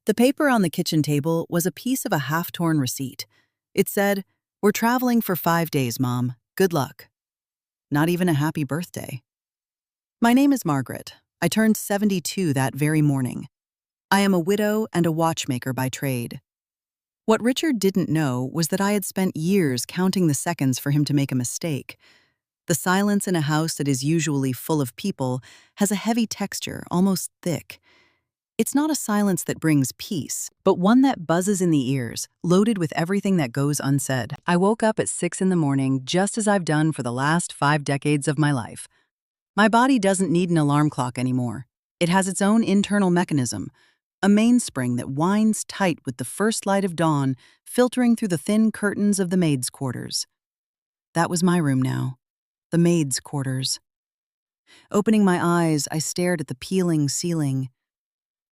The paper on the kitchen table was a piece of a half-torn receipt. It said, "We're traveling for 5 days, Mom. Good luck." Not even a happy birthday. My name is Margaret. I turned 72 that very morning. I am a widow and a watchmaker by trade. What Richard didn't know was that I had spent years counting the seconds for him to make a mistake. The silence in a house that is usually full of people has a heavy texture, almost thick. It's not a silence that brings peace, but one that buzzes in the ears, loaded with everything that goes unsaid. I woke up at 6 in the morning, just as I've done for the last 5 decades of my life. My body doesn't need an alarm clock anymore. It has its own internal mechanism, a mainspring that winds tight with the first light of dawn filtering through the thin curtains of the maids' quarters. That was my room now, the maids' quarters. Opening my eyes, I stared at the peeling ceiling.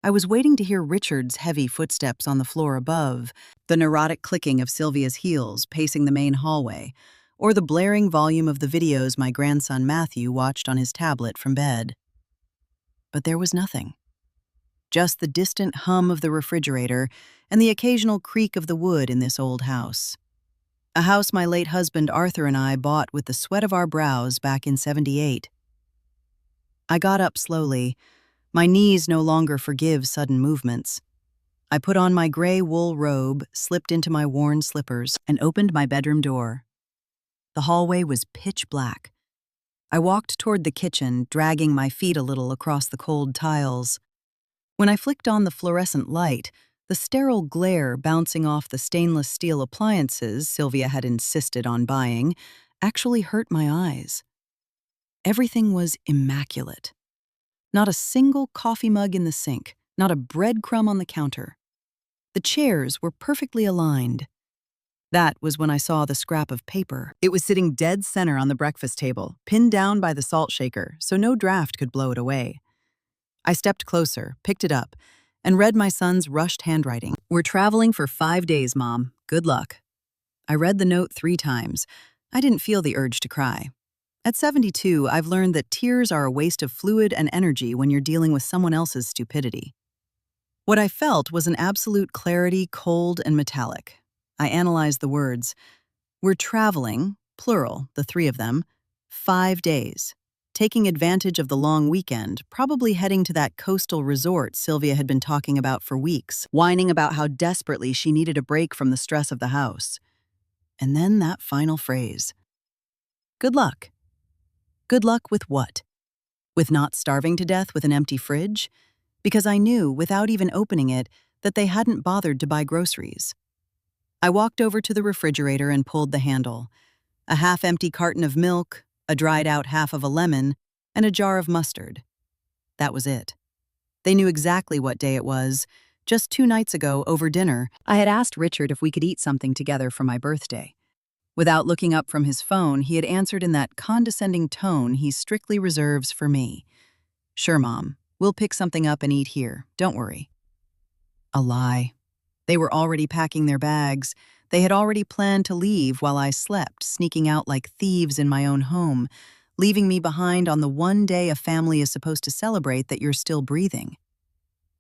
I was waiting to hear Richard's heavy footsteps on the floor above, the neurotic clicking of Sylvia's heels pacing the main hallway, or the blaring volume of the videos my grandson Matthew watched on his tablet from bed. But there was nothing. Just the distant hum of the refrigerator and the occasional creak of the wood in this old house. A house my late husband Arthur and I bought with the sweat of our brows back in '78. I got up slowly. My knees no longer forgive sudden movements. I put on my gray wool robe, slipped into my worn slippers, and opened my bedroom door. The hallway was pitch black. I walked toward the kitchen, dragging my feet a little across the cold tiles. When I flicked on the fluorescent light, the sterile glare bouncing off the stainless steel appliances Sylvia had insisted on buying actually hurt my eyes. Everything was immaculate. Not a single coffee mug in the sink, not a breadcrumb on the counter. The chairs were perfectly aligned. That was when I saw the scrap of paper. It was sitting dead center on the breakfast table, pinned down by the salt shaker, so no draft could blow it away. I stepped closer, picked it up, and read my son's rushed handwriting. "We're traveling for 5 days, Mom. Good luck." I read the note 3 times. I didn't feel the urge to cry. At 72, I've learned that tears are a waste of fluid and energy when you're dealing with someone else's stupidity. What I felt was an absolute clarity, cold and metallic. I analyzed the words. "We're traveling," plural, the 3 of them, 5 days. Taking advantage of the long weekend, probably heading to that coastal resort Sylvia had been talking about for weeks, whining about how desperately she needed a break from the stress of the house. And then that final phrase. Good luck. Good luck with what? With not starving to death with an empty fridge? Because I knew, without even opening it, that they hadn't bothered to buy groceries. I walked over to the refrigerator and pulled the handle. A half-empty carton of milk, a dried-out half of a lemon, and a jar of mustard. That was it. They knew exactly what day it was. Just 2 nights ago, over dinner, I had asked Richard if we could eat something together for my birthday. Without looking up from his phone, he had answered in that condescending tone he strictly reserves for me. "Sure, Mom. We'll pick something up and eat here. Don't worry." A lie. They were already packing their bags. They had already planned to leave while I slept, sneaking out like thieves in my own home, leaving me behind on the one day a family is supposed to celebrate that you're still breathing.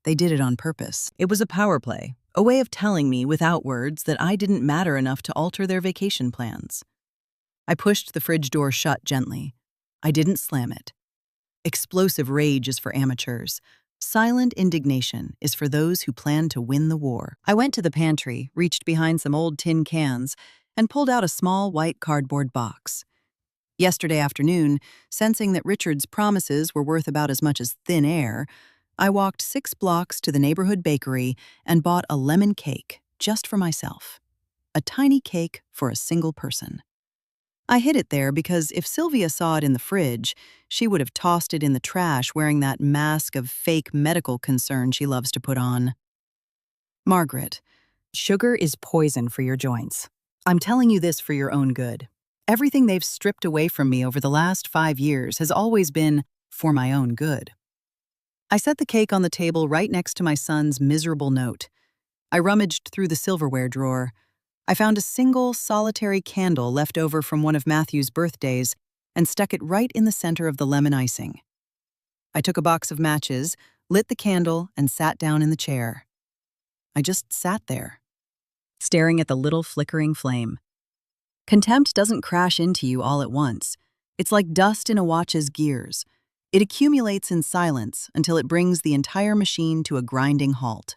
They did it on purpose. It was a power play, a way of telling me without words that I didn't matter enough to alter their vacation plans. I pushed the fridge door shut gently. I didn't slam it. Explosive rage is for amateurs. Silent indignation is for those who plan to win the war. I went to the pantry, reached behind some old tin cans, and pulled out a small white cardboard box. Yesterday afternoon, sensing that Richard's promises were worth about as much as thin air, I walked 6 blocks to the neighborhood bakery and bought a lemon cake just for myself. A tiny cake for a single person. I hid it there because if Sylvia saw it in the fridge, she would have tossed it in the trash wearing that mask of fake medical concern she loves to put on. Margaret, sugar is poison for your joints. I'm telling you this for your own good. Everything they've stripped away from me over the last 5 years has always been for my own good. I set the cake on the table right next to my son's miserable note. I rummaged through the silverware drawer. I found a single, solitary candle left over from one of Matthew's birthdays and stuck it right in the center of the lemon icing. I took a box of matches, lit the candle, and sat down in the chair. I just sat there, staring at the little flickering flame. Contempt doesn't crash into you all at once. It's like dust in a watch's gears. It accumulates in silence until it brings the entire machine to a grinding halt.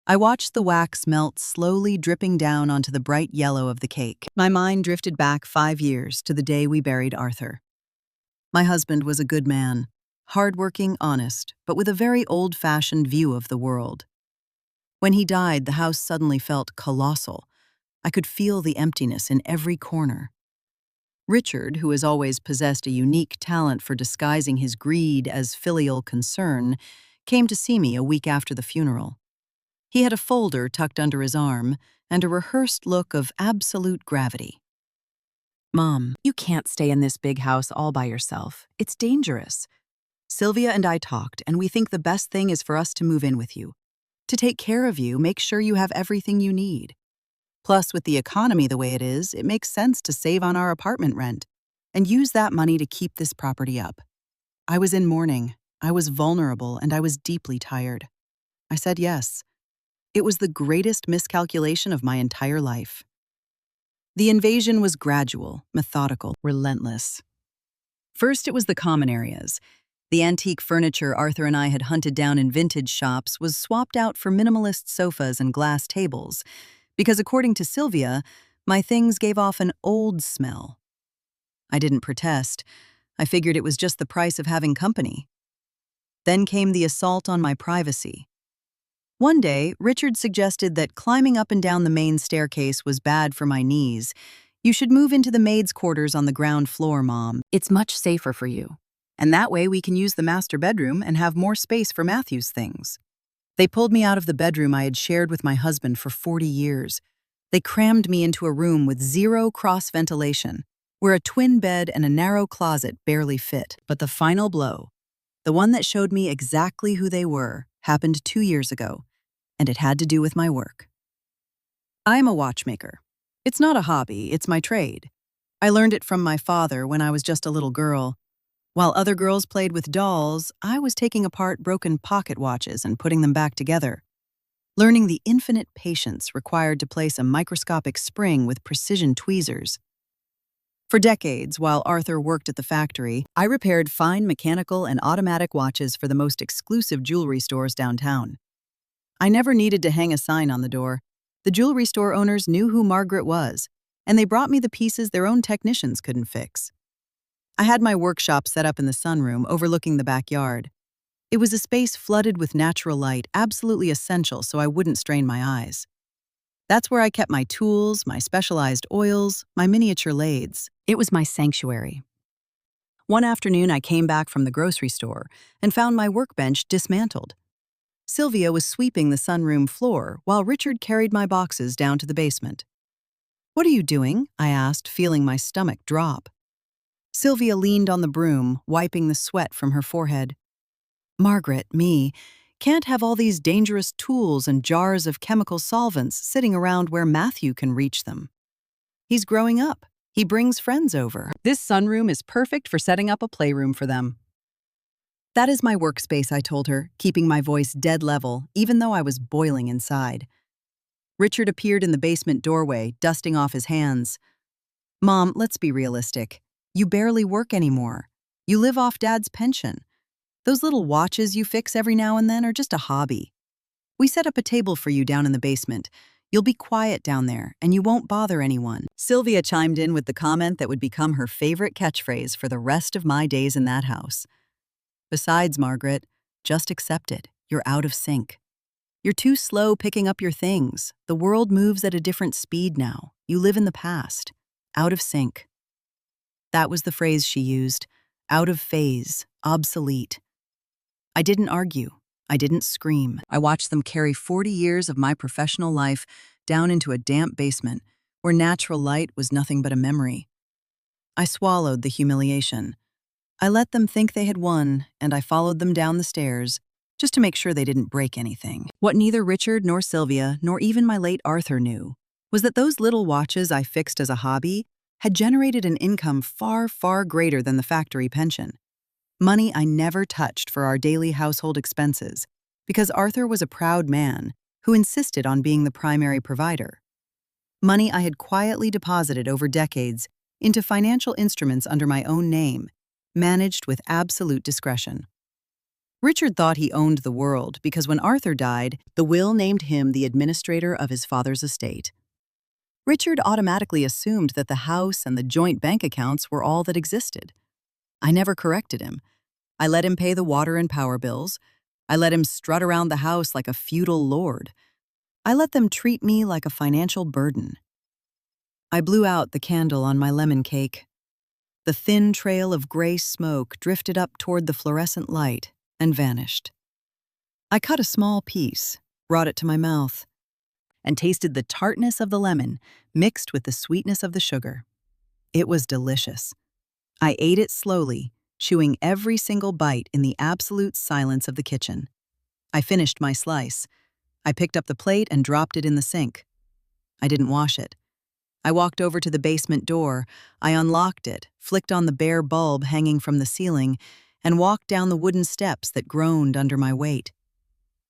I watched the wax melt slowly dripping down onto the bright yellow of the cake. My mind drifted back 5 years to the day we buried Arthur. My husband was a good man, hardworking, honest, but with a very old-fashioned view of the world. When he died, the house suddenly felt colossal. I could feel the emptiness in every corner. Richard, who has always possessed a unique talent for disguising his greed as filial concern, came to see me a week after the funeral. He had a folder tucked under his arm and a rehearsed look of absolute gravity. "Mom, you can't stay in this big house all by yourself. It's dangerous. Sylvia and I talked, and we think the best thing is for us to move in with you. To take care of you, make sure you have everything you need. Plus, with the economy the way it is, it makes sense to save on our apartment rent and use that money to keep this property up." I was in mourning, I was vulnerable, and I was deeply tired. I said yes. It was the greatest miscalculation of my entire life. The invasion was gradual, methodical, relentless. First, it was the common areas. The antique furniture Arthur and I had hunted down in vintage shops was swapped out for minimalist sofas and glass tables, because according to Sylvia, my things gave off an old smell. I didn't protest. I figured it was just the price of having company. Then came the assault on my privacy. One day, Richard suggested that climbing up and down the main staircase was bad for my knees. "You should move into the maid's quarters on the ground floor, Mom. It's much safer for you. And that way we can use the master bedroom and have more space for Matthew's things." They pulled me out of the bedroom I had shared with my husband for 40 years. They crammed me into a room with zero cross-ventilation, where a twin bed and a narrow closet barely fit. But the final blow, the one that showed me exactly who they were, happened 2 years ago, and it had to do with my work. I am a watchmaker. It's not a hobby, it's my trade. I learned it from my father when I was just a little girl. While other girls played with dolls, I was taking apart broken pocket watches and putting them back together, learning the infinite patience required to place a microscopic spring with precision tweezers. For decades, while Arthur worked at the factory, I repaired fine mechanical and automatic watches for the most exclusive jewelry stores downtown. I never needed to hang a sign on the door. The jewelry store owners knew who Margaret was, and they brought me the pieces their own technicians couldn't fix. I had my workshop set up in the sunroom overlooking the backyard. It was a space flooded with natural light, absolutely essential so I wouldn't strain my eyes. That's where I kept my tools, my specialized oils, my miniature lathes. It was my sanctuary. One afternoon, I came back from the grocery store and found my workbench dismantled. Sylvia was sweeping the sunroom floor while Richard carried my boxes down to the basement. "What are you doing?" I asked, feeling my stomach drop. Sylvia leaned on the broom, wiping the sweat from her forehead. "Margaret, me, can't have all these dangerous tools and jars of chemical solvents sitting around where Matthew can reach them. He's growing up. He brings friends over. This sunroom is perfect for setting up a playroom for them." "That is my workspace," I told her, keeping my voice dead level, even though I was boiling inside. Richard appeared in the basement doorway, dusting off his hands. "Mom, let's be realistic. You barely work anymore. You live off Dad's pension. Those little watches you fix every now and then are just a hobby. We set up a table for you down in the basement. You'll be quiet down there, and you won't bother anyone." Sylvia chimed in with the comment that would become her favorite catchphrase for the rest of my days in that house. "Besides, Margaret, just accept it. You're out of sync. You're too slow picking up your things. The world moves at a different speed now. You live in the past. Out of sync." That was the phrase she used. Out of phase, obsolete. I didn't argue. I didn't scream. I watched them carry 40 years of my professional life down into a damp basement where natural light was nothing but a memory. I swallowed the humiliation. I let them think they had won, and I followed them down the stairs, just to make sure they didn't break anything. What neither Richard nor Sylvia, nor even my late Arthur knew, was that those little watches I fixed as a hobby had generated an income far, far greater than the factory pension. Money I never touched for our daily household expenses, because Arthur was a proud man, who insisted on being the primary provider. Money I had quietly deposited over decades into financial instruments under my own name, managed with absolute discretion. Richard thought he owned the world because when Arthur died, the will named him the administrator of his father's estate. Richard automatically assumed that the house and the joint bank accounts were all that existed. I never corrected him. I let him pay the water and power bills. I let him strut around the house like a feudal lord. I let them treat me like a financial burden. I blew out the candle on my lemon cake. The thin trail of gray smoke drifted up toward the fluorescent light and vanished. I cut a small piece, brought it to my mouth, and tasted the tartness of the lemon mixed with the sweetness of the sugar. It was delicious. I ate it slowly, chewing every single bite in the absolute silence of the kitchen. I finished my slice. I picked up the plate and dropped it in the sink. I didn't wash it. I walked over to the basement door. I unlocked it, flicked on the bare bulb hanging from the ceiling, and walked down the wooden steps that groaned under my weight.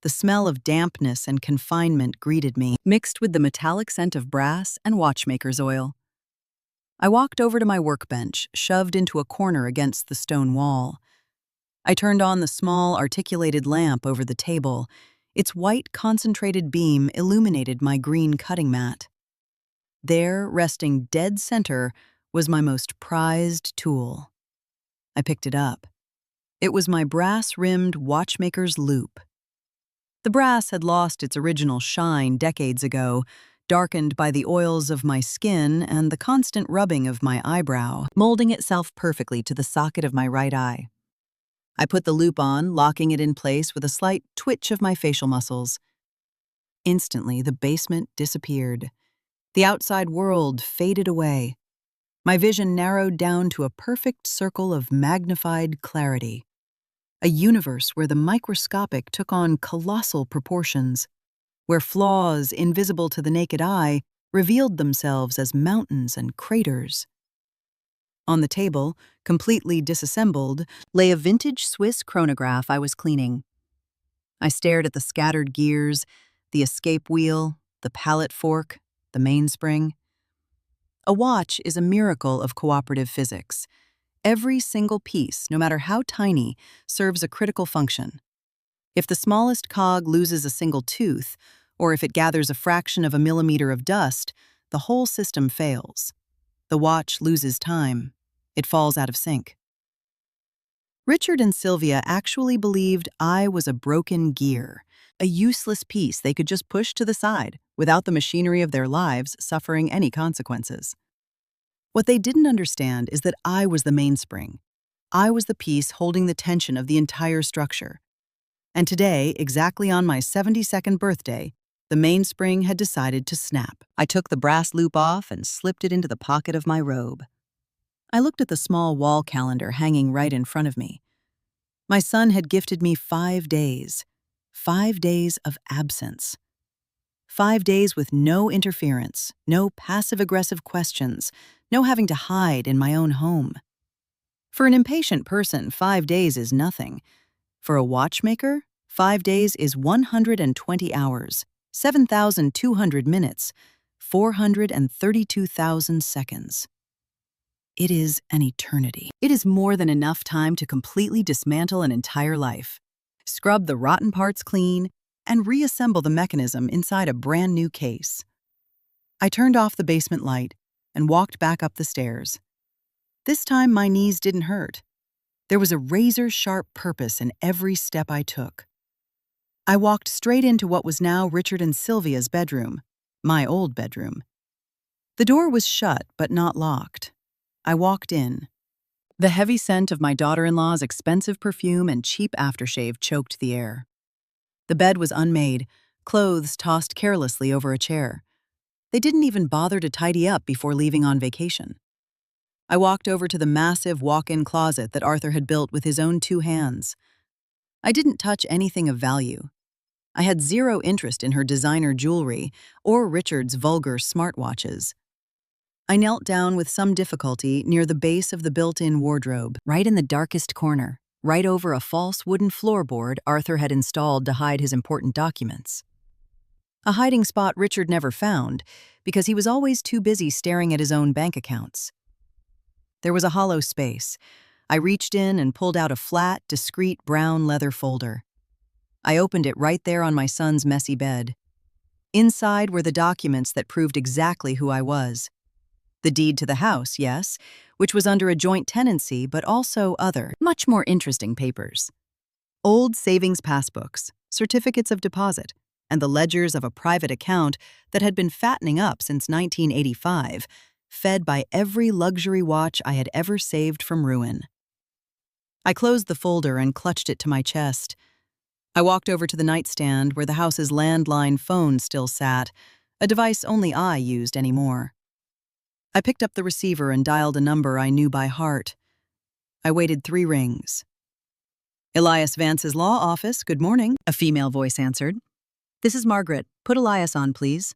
The smell of dampness and confinement greeted me, mixed with the metallic scent of brass and watchmaker's oil. I walked over to my workbench, shoved into a corner against the stone wall. I turned on the small, articulated lamp over the table. Its white, concentrated beam illuminated my green cutting mat. There, resting dead center, was my most prized tool. I picked it up. It was my brass-rimmed watchmaker's loop. The brass had lost its original shine decades ago, darkened by the oils of my skin and the constant rubbing of my eyebrow, molding itself perfectly to the socket of my right eye. I put the loop on, locking it in place with a slight twitch of my facial muscles. Instantly, the basement disappeared. The outside world faded away. My vision narrowed down to a perfect circle of magnified clarity. A universe where the microscopic took on colossal proportions, where flaws invisible to the naked eye revealed themselves as mountains and craters. On the table, completely disassembled, lay a vintage Swiss chronograph I was cleaning. I stared at the scattered gears, the escape wheel, the pallet fork, the mainspring. A watch is a miracle of cooperative physics. Every single piece, no matter how tiny, serves a critical function. If the smallest cog loses a single tooth, or if it gathers a fraction of a millimeter of dust, the whole system fails. The watch loses time. It falls out of sync. Richard and Sylvia actually believed I was a broken gear, a useless piece they could just push to the side without the machinery of their lives suffering any consequences. What they didn't understand is that I was the mainspring. I was the piece holding the tension of the entire structure. And today, exactly on my 72nd birthday, the mainspring had decided to snap. I took the brass loop off and slipped it into the pocket of my robe. I looked at the small wall calendar hanging right in front of me. My son had gifted me 5 days. 5 days of absence. 5 days with no interference, no passive-aggressive questions, no having to hide in my own home. For an impatient person, 5 days is nothing. For a watchmaker, 5 days is 120 hours, 7,200 minutes, 432,000 seconds. It is an eternity. It is more than enough time to completely dismantle an entire life, scrub the rotten parts clean, and reassemble the mechanism inside a brand new case. I turned off the basement light and walked back up the stairs. This time my knees didn't hurt. There was a razor-sharp purpose in every step I took. I walked straight into what was now Richard and Sylvia's bedroom, my old bedroom. The door was shut but not locked. I walked in. The heavy scent of my daughter-in-law's expensive perfume and cheap aftershave choked the air. The bed was unmade, clothes tossed carelessly over a chair. They didn't even bother to tidy up before leaving on vacation. I walked over to the massive walk-in closet that Arthur had built with his own 2 hands. I didn't touch anything of value. I had zero interest in her designer jewelry or Richard's vulgar smartwatches. I knelt down with some difficulty near the base of the built-in wardrobe, right in the darkest corner, right over a false wooden floorboard Arthur had installed to hide his important documents. a hiding spot Richard never found because he was always too busy staring at his own bank accounts. There was a hollow space. I reached in and pulled out a flat, discreet brown leather folder. I opened it right there on my son's messy bed. Inside were the documents that proved exactly who I was. The deed to the house, yes, which was under a joint tenancy, but also other, much more interesting papers. Old savings passbooks, certificates of deposit, and the ledgers of a private account that had been fattening up since 1985, fed by every luxury watch I had ever saved from ruin. I closed the folder and clutched it to my chest. I walked over to the nightstand where the house's landline phone still sat, a device only I used anymore. I picked up the receiver and dialed a number I knew by heart. I waited 3 rings. "Elias Vance's law office, good morning," a female voice answered. "This is Margaret. Put Elias on, please."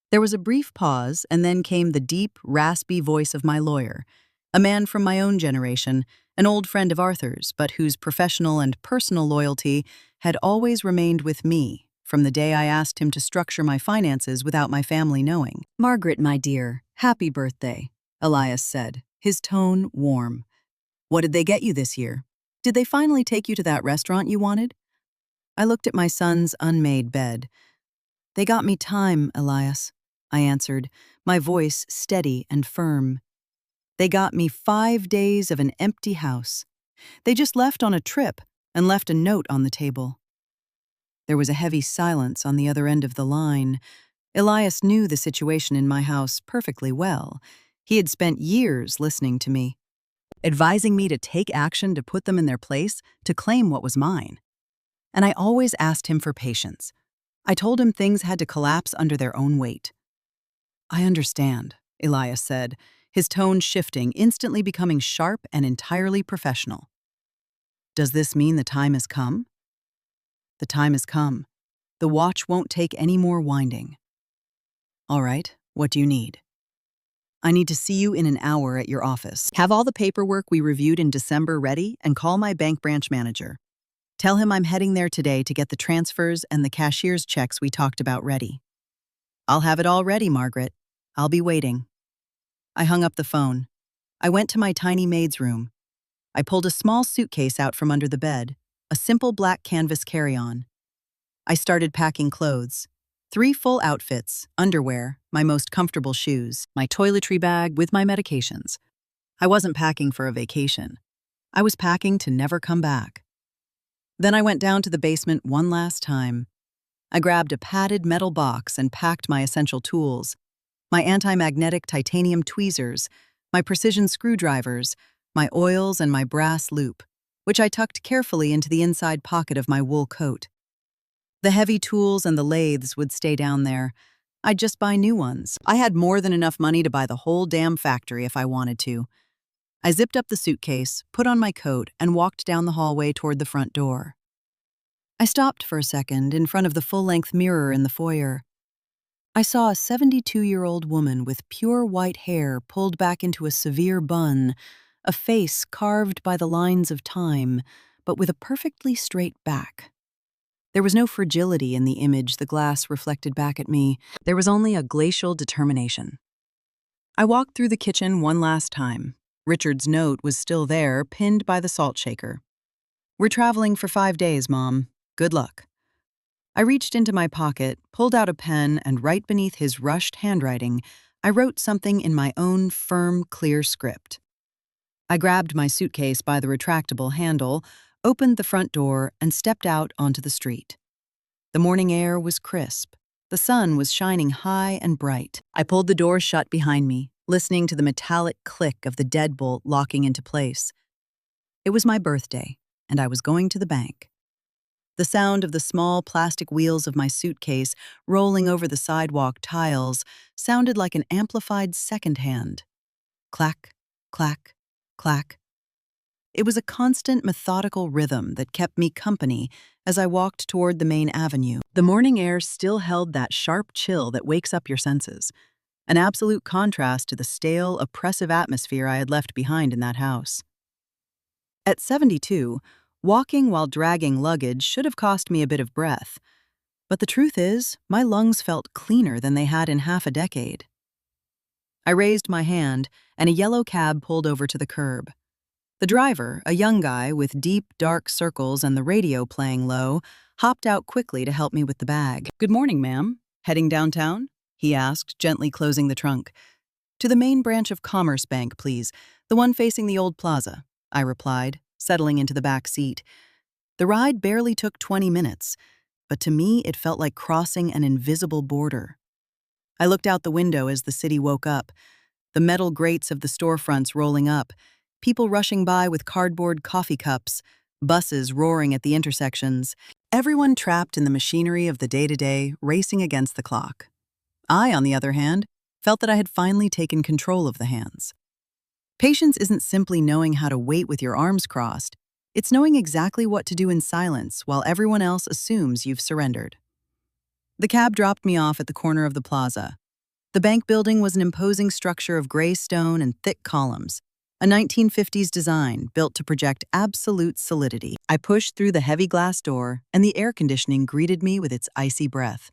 There was a brief pause, and then came the deep, raspy voice of my lawyer, a man from my own generation, an old friend of Arthur's, but whose professional and personal loyalty had always remained with me from the day I asked him to structure my finances without my family knowing. "Margaret, my dear, happy birthday," Elias said, his tone warm. "What did they get you this year? Did they finally take you to that restaurant you wanted?" I looked at my son's unmade bed. "They got me time, Elias," I answered, my voice steady and firm. "They got me 5 days of an empty house. They just left on a trip and left a note on the table." There was a heavy silence on the other end of the line. Elias knew the situation in my house perfectly well. He had spent years listening to me, advising me to take action to put them in their place, to claim what was mine. And I always asked him for patience. I told him things had to collapse under their own weight. "I understand," Elias said, his tone shifting, instantly becoming sharp and entirely professional. "Does this mean the time has come?" "The time has come. The watch won't take any more winding." "All right, what do you need?" "I need to see you in an hour at your office. Have all the paperwork we reviewed in December ready and call my bank branch manager. Tell him I'm heading there today to get the transfers and the cashier's checks we talked about ready." "I'll have it all ready, Margaret. I'll be waiting." I hung up the phone. I went to my tiny maid's room. I pulled a small suitcase out from under the bed, a simple black canvas carry-on. I started packing clothes. 3 full outfits, underwear, my most comfortable shoes, my toiletry bag with my medications. I wasn't packing for a vacation. I was packing to never come back. Then I went down to the basement one last time. I grabbed a padded metal box and packed my essential tools, my anti-magnetic titanium tweezers, my precision screwdrivers, my oils, and my brass loop, which I tucked carefully into the inside pocket of my wool coat. The heavy tools and the lathes would stay down there. I'd just buy new ones. I had more than enough money to buy the whole damn factory if I wanted to. I zipped up the suitcase, put on my coat, and walked down the hallway toward the front door. I stopped for a second in front of the full-length mirror in the foyer. I saw a 72-year-old woman with pure white hair pulled back into a severe bun, a face carved by the lines of time, but with a perfectly straight back. There was no fragility in the image the glass reflected back at me. There was only a glacial determination. I walked through the kitchen one last time. Richard's note was still there, pinned by the salt shaker. "We're traveling for 5 days, Mom. Good luck." I reached into my pocket, pulled out a pen, and right beneath his rushed handwriting, I wrote something in my own firm, clear script. I grabbed my suitcase by the retractable handle, opened the front door, and stepped out onto the street. The morning air was crisp. The sun was shining high and bright. I pulled the door shut behind me, listening to the metallic click of the deadbolt locking into place. It was my birthday, and I was going to the bank. The sound of the small plastic wheels of my suitcase rolling over the sidewalk tiles sounded like an amplified second hand. Clack, clack, clack. It was a constant, methodical rhythm that kept me company as I walked toward the main avenue. The morning air still held that sharp chill that wakes up your senses, an absolute contrast to the stale, oppressive atmosphere I had left behind in that house. At 72, walking while dragging luggage should have cost me a bit of breath. But the truth is, my lungs felt cleaner than they had in half a decade. I raised my hand, and a yellow cab pulled over to the curb. The driver, a young guy with deep, dark circles and the radio playing low, hopped out quickly to help me with the bag. "Good morning, ma'am. Heading downtown?" he asked, gently closing the trunk. "To the main branch of Commerce Bank, please. The one facing the old plaza," I replied, settling into the back seat. The ride barely took 20 minutes, but to me it felt like crossing an invisible border. I looked out the window as the city woke up, the metal grates of the storefronts rolling up, people rushing by with cardboard coffee cups, buses roaring at the intersections, everyone trapped in the machinery of the day-to-day, racing against the clock. I, on the other hand, felt that I had finally taken control of the hands. Patience isn't simply knowing how to wait with your arms crossed. It's knowing exactly what to do in silence while everyone else assumes you've surrendered. The cab dropped me off at the corner of the plaza. The bank building was an imposing structure of gray stone and thick columns, a 1950s design built to project absolute solidity. I pushed through the heavy glass door, and the air conditioning greeted me with its icy breath.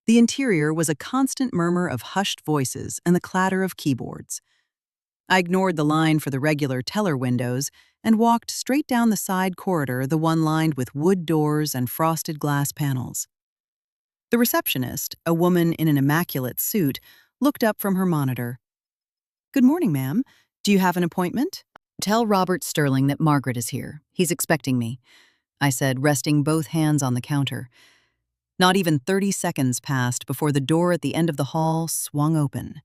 The interior was a constant murmur of hushed voices and the clatter of keyboards. I ignored the line for the regular teller windows and walked straight down the side corridor, the one lined with wood doors and frosted glass panels. The receptionist, a woman in an immaculate suit, looked up from her monitor. "Good morning, ma'am. Do you have an appointment?" "Tell Robert Sterling that Margaret is here. He's expecting me," I said, resting both hands on the counter. Not even 30 seconds passed before the door at the end of the hall swung open.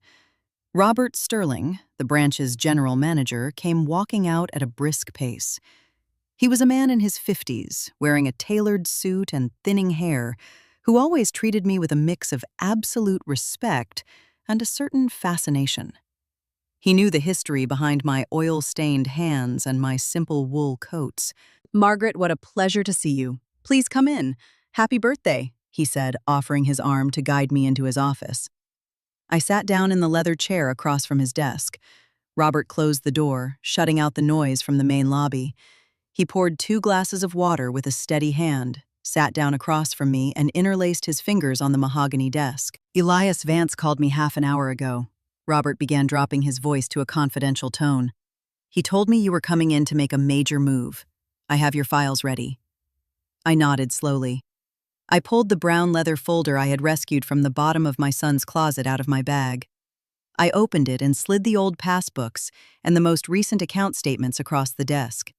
Robert Sterling, the branch's general manager, came walking out at a brisk pace. He was a man in his 50s, wearing a tailored suit and thinning hair, who always treated me with a mix of absolute respect and a certain fascination. He knew the history behind my oil-stained hands and my simple wool coats. "Margaret, what a pleasure to see you. Please come in. Happy birthday," he said, offering his arm to guide me into his office. I sat down in the leather chair across from his desk. Robert closed the door, shutting out the noise from the main lobby. He poured 2 glasses of water with a steady hand, sat down across from me, and interlaced his fingers on the mahogany desk. "Elias Vance called me half an hour ago." Robert began, dropping his voice to a confidential tone. "He told me you were coming in to make a major move. I have your files ready." I nodded slowly. I pulled the brown leather folder I had rescued from the bottom of my son's closet out of my bag. I opened it and slid the old passbooks and the most recent account statements across the desk.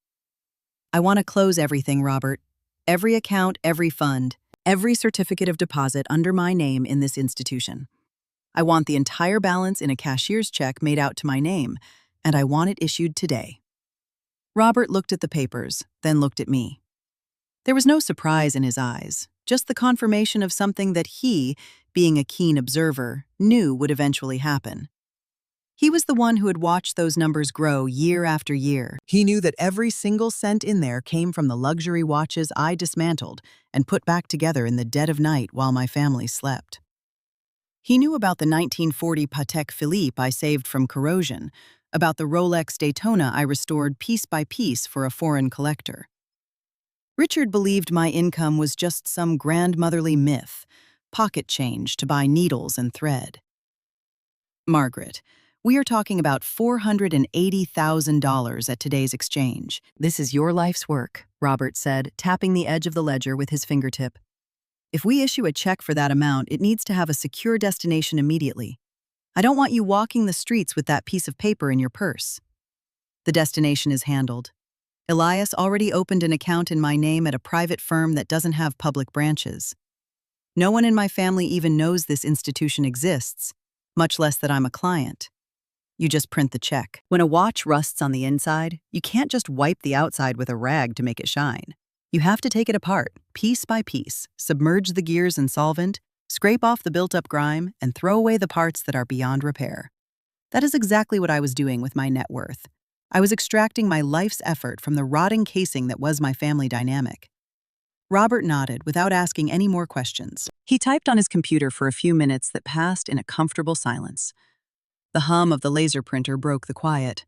"I want to close everything, Robert. Every account, every fund, every certificate of deposit under my name in this institution. I want the entire balance in a cashier's check made out to my name, and I want it issued today." Robert looked at the papers, then looked at me. There was no surprise in his eyes, just the confirmation of something that he, being a keen observer, knew would eventually happen. He was the one who had watched those numbers grow year after year. He knew that every single cent in there came from the luxury watches I dismantled and put back together in the dead of night while my family slept. He knew about the 1940 Patek Philippe I saved from corrosion, about the Rolex Daytona I restored piece by piece for a foreign collector. Richard believed my income was just some grandmotherly myth, pocket change to buy needles and thread. "Margaret, we are talking about $480,000 at today's exchange. This is your life's work," Robert said, tapping the edge of the ledger with his fingertip. "If we issue a check for that amount, it needs to have a secure destination immediately. I don't want you walking the streets with that piece of paper in your purse." "The destination is handled. Elias already opened an account in my name at a private firm that doesn't have public branches. No one in my family even knows this institution exists, much less that I'm a client. You just print the check. When a watch rusts on the inside, you can't just wipe the outside with a rag to make it shine. You have to take it apart, piece by piece, submerge the gears in solvent, scrape off the built-up grime, and throw away the parts that are beyond repair. That is exactly what I was doing with my net worth. I was extracting my life's effort from the rotting casing that was my family dynamic." Robert nodded without asking any more questions. He typed on his computer for a few minutes that passed in a comfortable silence. The hum of the laser printer broke the quiet.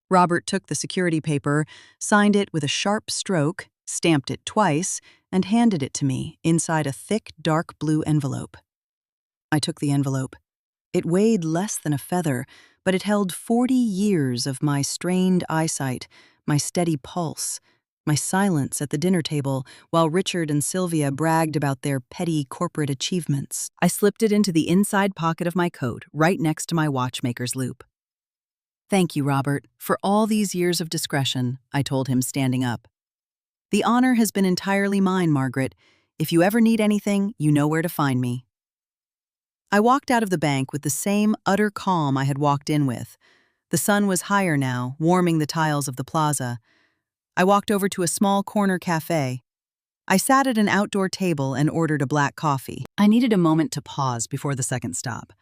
Robert took the security paper, signed it with a sharp stroke, stamped it twice, and handed it to me inside a thick, dark blue envelope. I took the envelope. It weighed less than a feather, but it held 40 years of my strained eyesight, my steady pulse, my silence at the dinner table while Richard and Sylvia bragged about their petty corporate achievements. I slipped it into the inside pocket of my coat, right next to my watchmaker's loop. "Thank you, Robert, for all these years of discretion," I told him, standing up. "The honor has been entirely mine, Margaret. If you ever need anything, you know where to find me." I walked out of the bank with the same utter calm I had walked in with. The sun was higher now, warming the tiles of the plaza. I walked over to a small corner cafe. I sat at an outdoor table and ordered a black coffee. I needed a moment to pause before the second stop.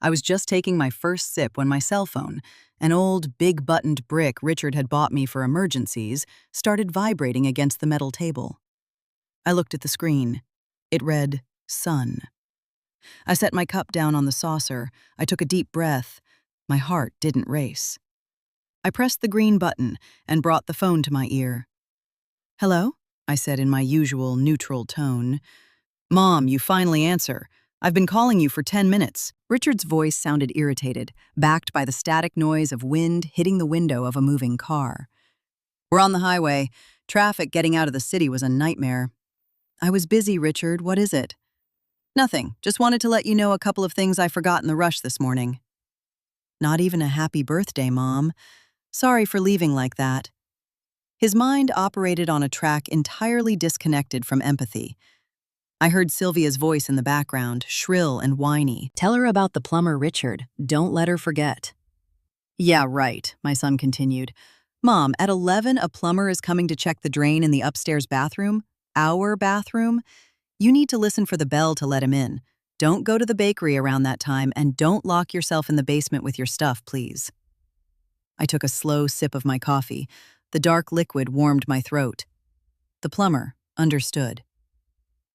I was just taking my first sip when my cell phone, an old, big-buttoned brick Richard had bought me for emergencies, started vibrating against the metal table. I looked at the screen. It read, "Sun." I set my cup down on the saucer. I took a deep breath. My heart didn't race. I pressed the green button and brought the phone to my ear. "Hello?" I said in my usual neutral tone. "Mom, you finally answer. I've been calling you for 10 minutes. Richard's voice sounded irritated, backed by the static noise of wind hitting the window of a moving car. "We're on the highway. Traffic getting out of the city was a nightmare." "I was busy, Richard. What is it?" "Nothing. Just wanted to let you know a couple of things I forgot in the rush this morning." "Not even a happy birthday, Mom. Sorry for leaving like that." His mind operated on a track entirely disconnected from empathy. I heard Sylvia's voice in the background, shrill and whiny. "Tell her about the plumber, Richard. Don't let her forget." "Yeah, right," my son continued. "Mom, at 11, a plumber is coming to check the drain in the upstairs bathroom. Our bathroom. You need to listen for the bell to let him in. Don't go to the bakery around that time, and don't lock yourself in the basement with your stuff, please." I took a slow sip of my coffee. The dark liquid warmed my throat. The plumber understood.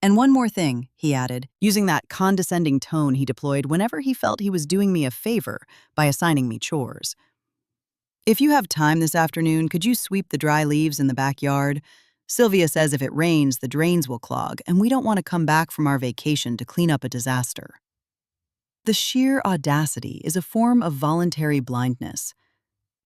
"And one more thing," he added, using that condescending tone he deployed whenever he felt he was doing me a favor by assigning me chores. "If you have time this afternoon, could you sweep the dry leaves in the backyard? Sylvia says if it rains, the drains will clog, and we don't want to come back from our vacation to clean up a disaster." The sheer audacity is a form of voluntary blindness.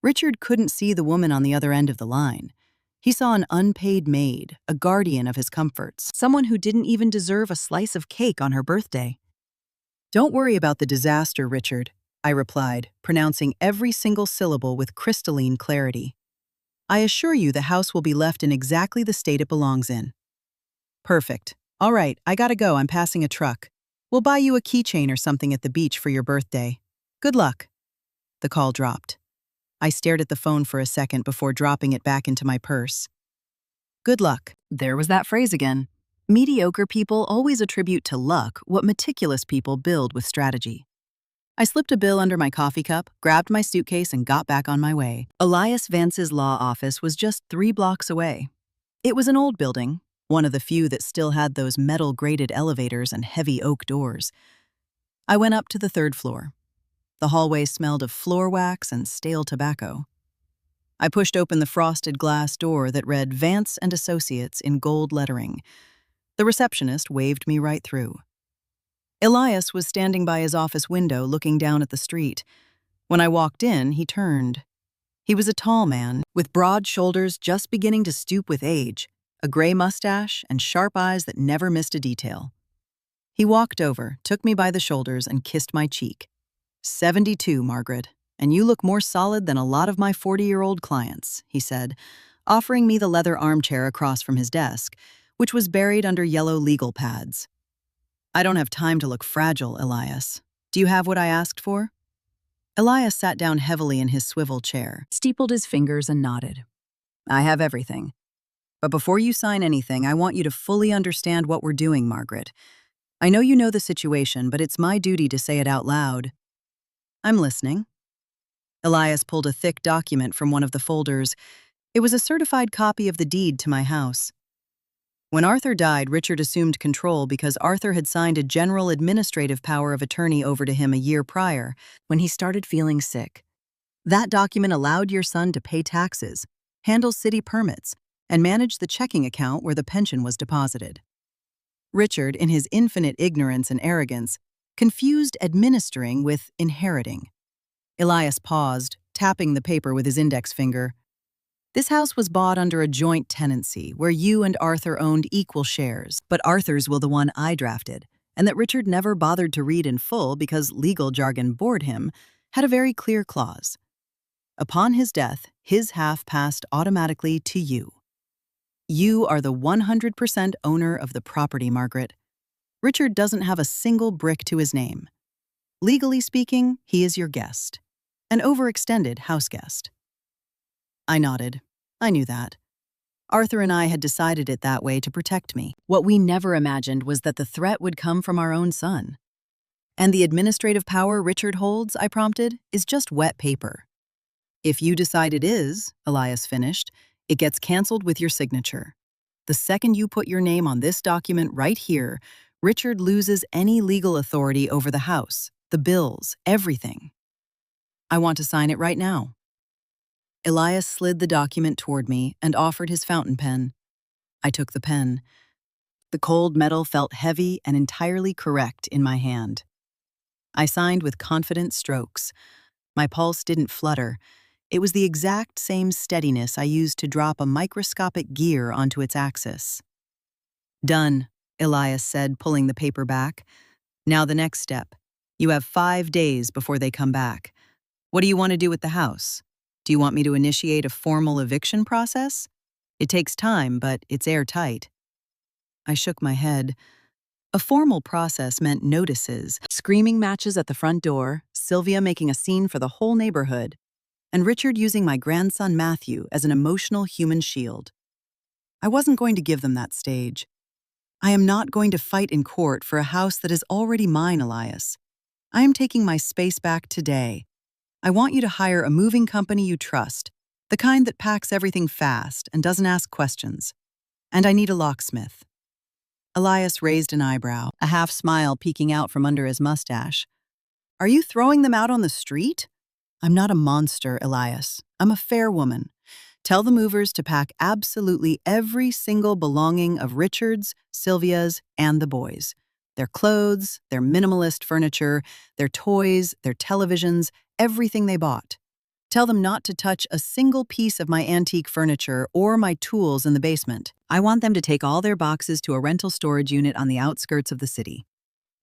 Richard couldn't see the woman on the other end of the line. He saw an unpaid maid, a guardian of his comforts, someone who didn't even deserve a slice of cake on her birthday. "Don't worry about the disaster, Richard," I replied, pronouncing every single syllable with crystalline clarity. "I assure you the house will be left in exactly the state it belongs in." "Perfect. All right, I gotta go. I'm passing a truck. We'll buy you a keychain or something at the beach for your birthday. Good luck." The call dropped. I stared at the phone for a second before dropping it back into my purse. Good luck. There was that phrase again. Mediocre people always attribute to luck what meticulous people build with strategy. I slipped a bill under my coffee cup, grabbed my suitcase, and got back on my way. Elias Vance's law office was just 3 blocks away. It was an old building, one of the few that still had those metal-grated elevators and heavy oak doors. I went up to the 3rd floor. The hallway smelled of floor wax and stale tobacco. I pushed open the frosted glass door that read Vance and Associates in gold lettering. The receptionist waved me right through. Elias was standing by his office window looking down at the street. When I walked in, he turned. He was a tall man, with broad shoulders just beginning to stoop with age, a gray mustache, and sharp eyes that never missed a detail. He walked over, took me by the shoulders, and kissed my cheek. 72, Margaret, and you look more solid than a lot of my 40-year-old clients, he said, offering me the leather armchair across from his desk, which was buried under yellow legal pads. I don't have time to look fragile, Elias. Do you have what I asked for? Elias sat down heavily in his swivel chair, steepled his fingers, and nodded. I have everything. But before you sign anything, I want you to fully understand what we're doing, Margaret. I know you know the situation, but it's my duty to say it out loud. I'm listening. Elias pulled a thick document from one of the folders. It was a certified copy of the deed to my house. When Arthur died, Richard assumed control because Arthur had signed a general administrative power of attorney over to him a year prior, when he started feeling sick. That document allowed your son to pay taxes, handle city permits, and managed the checking account where the pension was deposited. Richard, in his infinite ignorance and arrogance, confused administering with inheriting. Elias paused, tapping the paper with his index finger. This house was bought under a joint tenancy where you and Arthur owned equal shares, but Arthur's will the one I drafted, and that Richard never bothered to read in full because legal jargon bored him, had a very clear clause. Upon his death, his half passed automatically to you. You are the 100% owner of the property, Margaret. Richard doesn't have a single brick to his name. Legally speaking, he is your guest. An overextended house guest. I nodded. I knew that. Arthur and I had decided it that way to protect me. What we never imagined was that the threat would come from our own son. And the administrative power Richard holds, I prompted, is just wet paper. If you decide it is, Elias finished, it gets canceled with your signature. The second you put your name on this document right here, Richard loses any legal authority over the house, the bills, everything. I want to sign it right now. Elias slid the document toward me and offered his fountain pen. I took the pen. The cold metal felt heavy and entirely correct in my hand. I signed with confident strokes. My pulse didn't flutter. It was the exact same steadiness I used to drop a microscopic gear onto its axis. Done, Elias said, pulling the paper back. Now the next step. You have 5 days before they come back. What do you want to do with the house? Do you want me to initiate a formal eviction process? It takes time, but it's airtight. I shook my head. A formal process meant notices, screaming matches at the front door, Sylvia making a scene for the whole neighborhood, and Richard using my grandson Matthew as an emotional human shield. I wasn't going to give them that stage. I am not going to fight in court for a house that is already mine, Elias. I am taking my space back today. I want you to hire a moving company you trust, the kind that packs everything fast and doesn't ask questions. And I need a locksmith. Elias raised an eyebrow, a half smile peeking out from under his mustache. Are you throwing them out on the street? I'm not a monster, Elias. I'm a fair woman. Tell the movers to pack absolutely every single belonging of Richard's, Sylvia's, and the boys. Their clothes, their minimalist furniture, their toys, their televisions, everything they bought. Tell them not to touch a single piece of my antique furniture or my tools in the basement. I want them to take all their boxes to a rental storage unit on the outskirts of the city.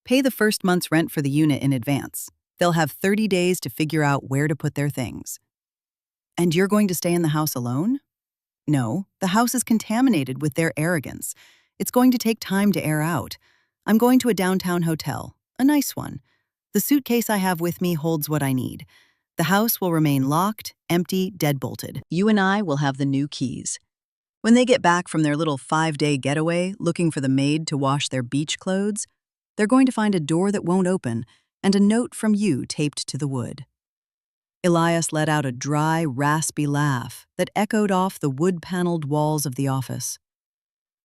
Pay the first month's rent for the unit in advance. They'll have 30 days to figure out where to put their things. And you're going to stay in the house alone? No, the house is contaminated with their arrogance. It's going to take time to air out. I'm going to a downtown hotel, a nice one. The suitcase I have with me holds what I need. The house will remain locked, empty, deadbolted. You and I will have the new keys. When they get back from their little 5-day getaway looking for the maid to wash their beach clothes, they're going to find a door that won't open and a note from you taped to the wood. Elias let out a dry, raspy laugh that echoed off the wood-paneled walls of the office.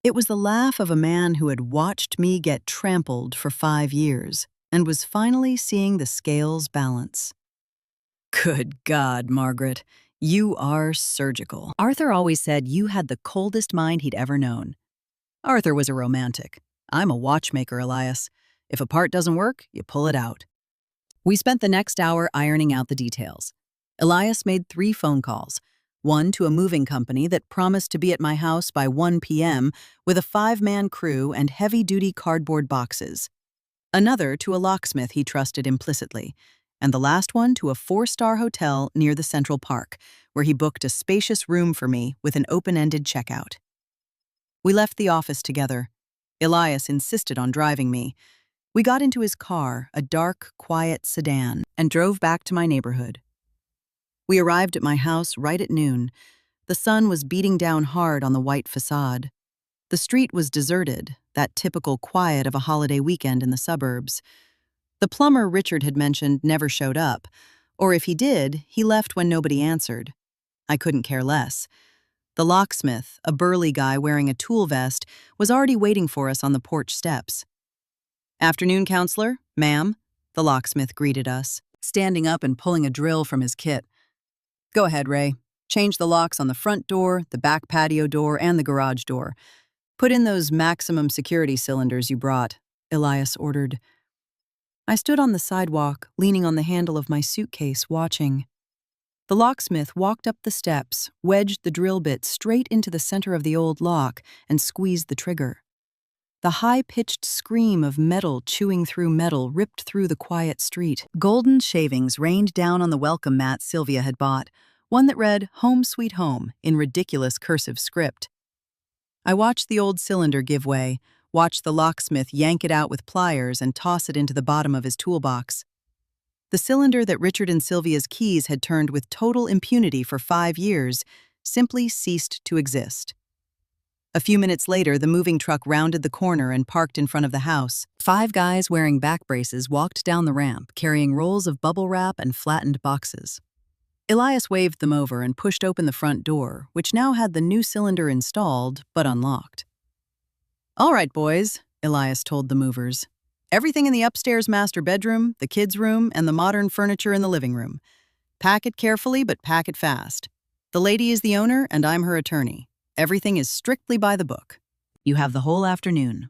It was the laugh of a man who had watched me get trampled for 5 years and was finally seeing the scales balance. Good God, Margaret, you are surgical. Arthur always said you had the coldest mind he'd ever known. Arthur was a romantic. I'm a watchmaker, Elias. If a part doesn't work, you pull it out. We spent the next hour ironing out the details. Elias made 3 phone calls. One to a moving company that promised to be at my house by 1 p.m. with a 5-man crew and heavy-duty cardboard boxes. Another to a locksmith he trusted implicitly. And the last one to a 4-star hotel near the Central Park, where he booked a spacious room for me with an open-ended checkout. We left the office together. Elias insisted on driving me. We got into his car, a dark, quiet sedan, and drove back to my neighborhood. We arrived at my house right at noon. The sun was beating down hard on the white facade. The street was deserted, that typical quiet of a holiday weekend in the suburbs. The plumber Richard had mentioned never showed up, or if he did, he left when nobody answered. I couldn't care less. The locksmith, a burly guy wearing a tool vest, was already waiting for us on the porch steps. Afternoon, counselor, ma'am, the locksmith greeted us, standing up and pulling a drill from his kit. Go ahead, Ray. Change the locks on the front door, the back patio door, and the garage door. Put in those maximum security cylinders you brought, Elias ordered. I stood on the sidewalk, leaning on the handle of my suitcase, watching. The locksmith walked up the steps, wedged the drill bit straight into the center of the old lock, and squeezed the trigger. The high-pitched scream of metal chewing through metal ripped through the quiet street. Golden shavings rained down on the welcome mat Sylvia had bought, one that read "Home Sweet Home" in ridiculous cursive script. I watched the old cylinder give way, watched the locksmith yank it out with pliers and toss it into the bottom of his toolbox. The cylinder that Richard and Sylvia's keys had turned with total impunity for 5 years simply ceased to exist. A few minutes later, the moving truck rounded the corner and parked in front of the house. 5 guys wearing back braces walked down the ramp, carrying rolls of bubble wrap and flattened boxes. Elias waved them over and pushed open the front door, which now had the new cylinder installed, but unlocked. "All right, boys," Elias told the movers. "Everything in the upstairs master bedroom, the kids' room, and the modern furniture in the living room. Pack it carefully, but pack it fast. The lady is the owner, and I'm her attorney. Everything is strictly by the book. You have the whole afternoon."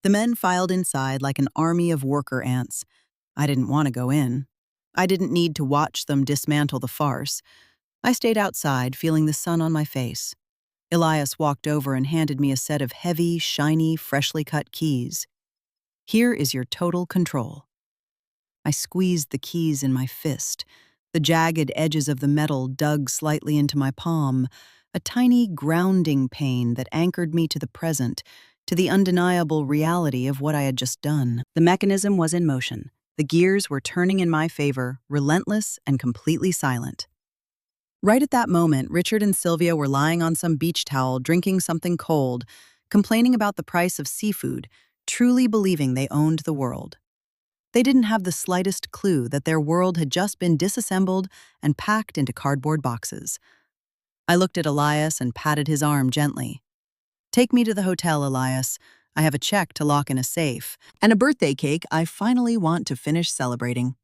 The men filed inside like an army of worker ants. I didn't want to go in. I didn't need to watch them dismantle the farce. I stayed outside, feeling the sun on my face. Elias walked over and handed me a set of heavy, shiny, freshly cut keys. "Here is your total control." I squeezed the keys in my fist. The jagged edges of the metal dug slightly into my palm, a tiny grounding pain that anchored me to the present, to the undeniable reality of what I had just done. The mechanism was in motion. The gears were turning in my favor, relentless and completely silent. Right at that moment, Richard and Sylvia were lying on some beach towel, drinking something cold, complaining about the price of seafood, truly believing they owned the world. They didn't have the slightest clue that their world had just been disassembled and packed into cardboard boxes. I looked at Elias and patted his arm gently. "Take me to the hotel, Elias. I have a check to lock in a safe, and a birthday cake I finally want to finish celebrating."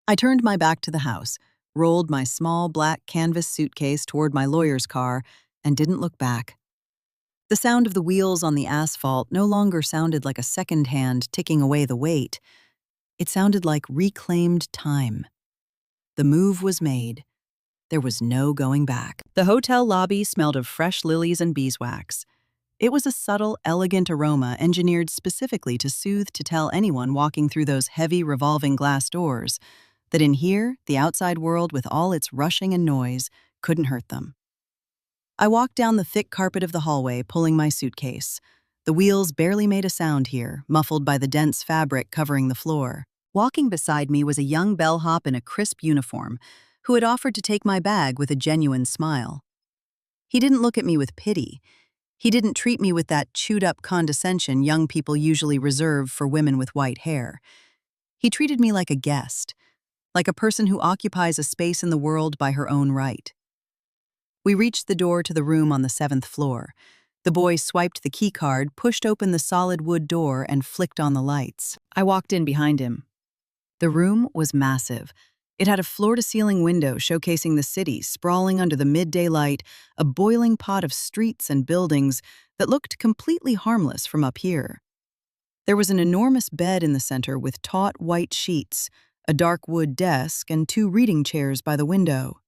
I turned my back to the house, rolled my small black canvas suitcase toward my lawyer's car, and didn't look back. The sound of the wheels on the asphalt no longer sounded like a second hand ticking away the weight. It sounded like reclaimed time. The move was made. There was no going back. The hotel lobby smelled of fresh lilies and beeswax. It was a subtle, elegant aroma engineered specifically to soothe to tell anyone walking through those heavy revolving glass doors that in here, the outside world with all its rushing and noise couldn't hurt them. I walked down the thick carpet of the hallway, pulling my suitcase. The wheels barely made a sound here, muffled by the dense fabric covering the floor. Walking beside me was a young bellhop in a crisp uniform, who had offered to take my bag with a genuine smile. He didn't look at me with pity. He didn't treat me with that chewed-up condescension young people usually reserve for women with white hair. He treated me like a guest, like a person who occupies a space in the world by her own right. We reached the door to the room on the 7th floor. The boy swiped the key card, pushed open the solid wood door, and flicked on the lights. I walked in behind him. The room was massive. It had a floor-to-ceiling window showcasing the city sprawling under the midday light, a boiling pot of streets and buildings that looked completely harmless from up here. There was an enormous bed in the center with taut white sheets, a dark wood desk, and 2 reading chairs by the window.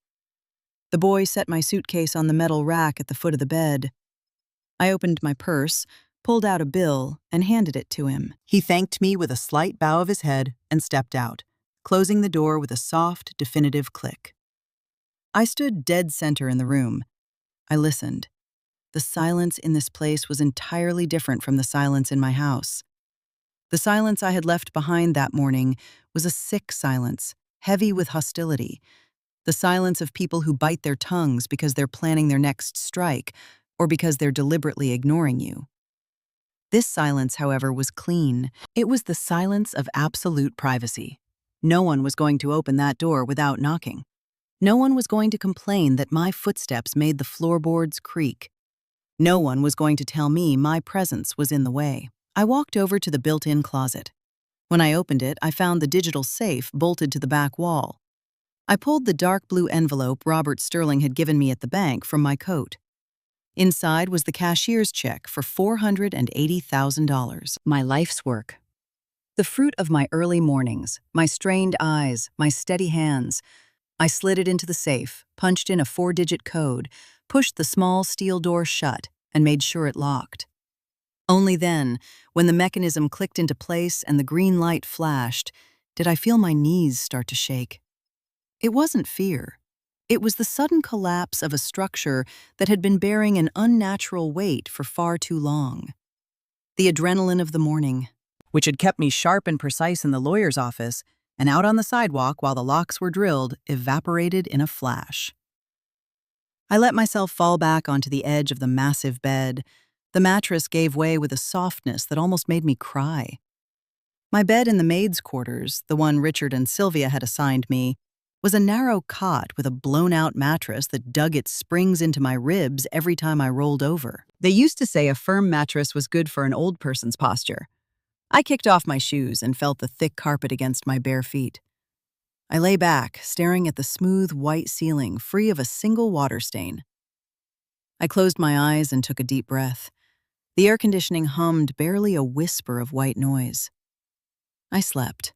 The boy set my suitcase on the metal rack at the foot of the bed. I opened my purse, pulled out a bill, and handed it to him. He thanked me with a slight bow of his head and stepped out, closing the door with a soft, definitive click. I stood dead center in the room. I listened. The silence in this place was entirely different from the silence in my house. The silence I had left behind that morning was a sick silence, heavy with hostility. The silence of people who bite their tongues because they're planning their next strike or because they're deliberately ignoring you. This silence, however, was clean. It was the silence of absolute privacy. No one was going to open that door without knocking. No one was going to complain that my footsteps made the floorboards creak. No one was going to tell me my presence was in the way. I walked over to the built-in closet. When I opened it, I found the digital safe bolted to the back wall. I pulled the dark blue envelope Robert Sterling had given me at the bank from my coat. Inside was the cashier's check for $480,000. My life's work. The fruit of my early mornings, my strained eyes, my steady hands. I slid it into the safe, punched in a 4-digit code, pushed the small steel door shut, and made sure it locked. Only then, when the mechanism clicked into place and the green light flashed, did I feel my knees start to shake. It wasn't fear. It was the sudden collapse of a structure that had been bearing an unnatural weight for far too long. The adrenaline of the morning, which had kept me sharp and precise in the lawyer's office and out on the sidewalk while the locks were drilled, evaporated in a flash. I let myself fall back onto the edge of the massive bed. The mattress gave way with a softness that almost made me cry. My bed in the maid's quarters, the one Richard and Sylvia had assigned me, was a narrow cot with a blown-out mattress that dug its springs into my ribs every time I rolled over. They used to say a firm mattress was good for an old person's posture. I kicked off my shoes and felt the thick carpet against my bare feet. I lay back, staring at the smooth white ceiling, free of a single water stain. I closed my eyes and took a deep breath. The air conditioning hummed barely a whisper of white noise. I slept.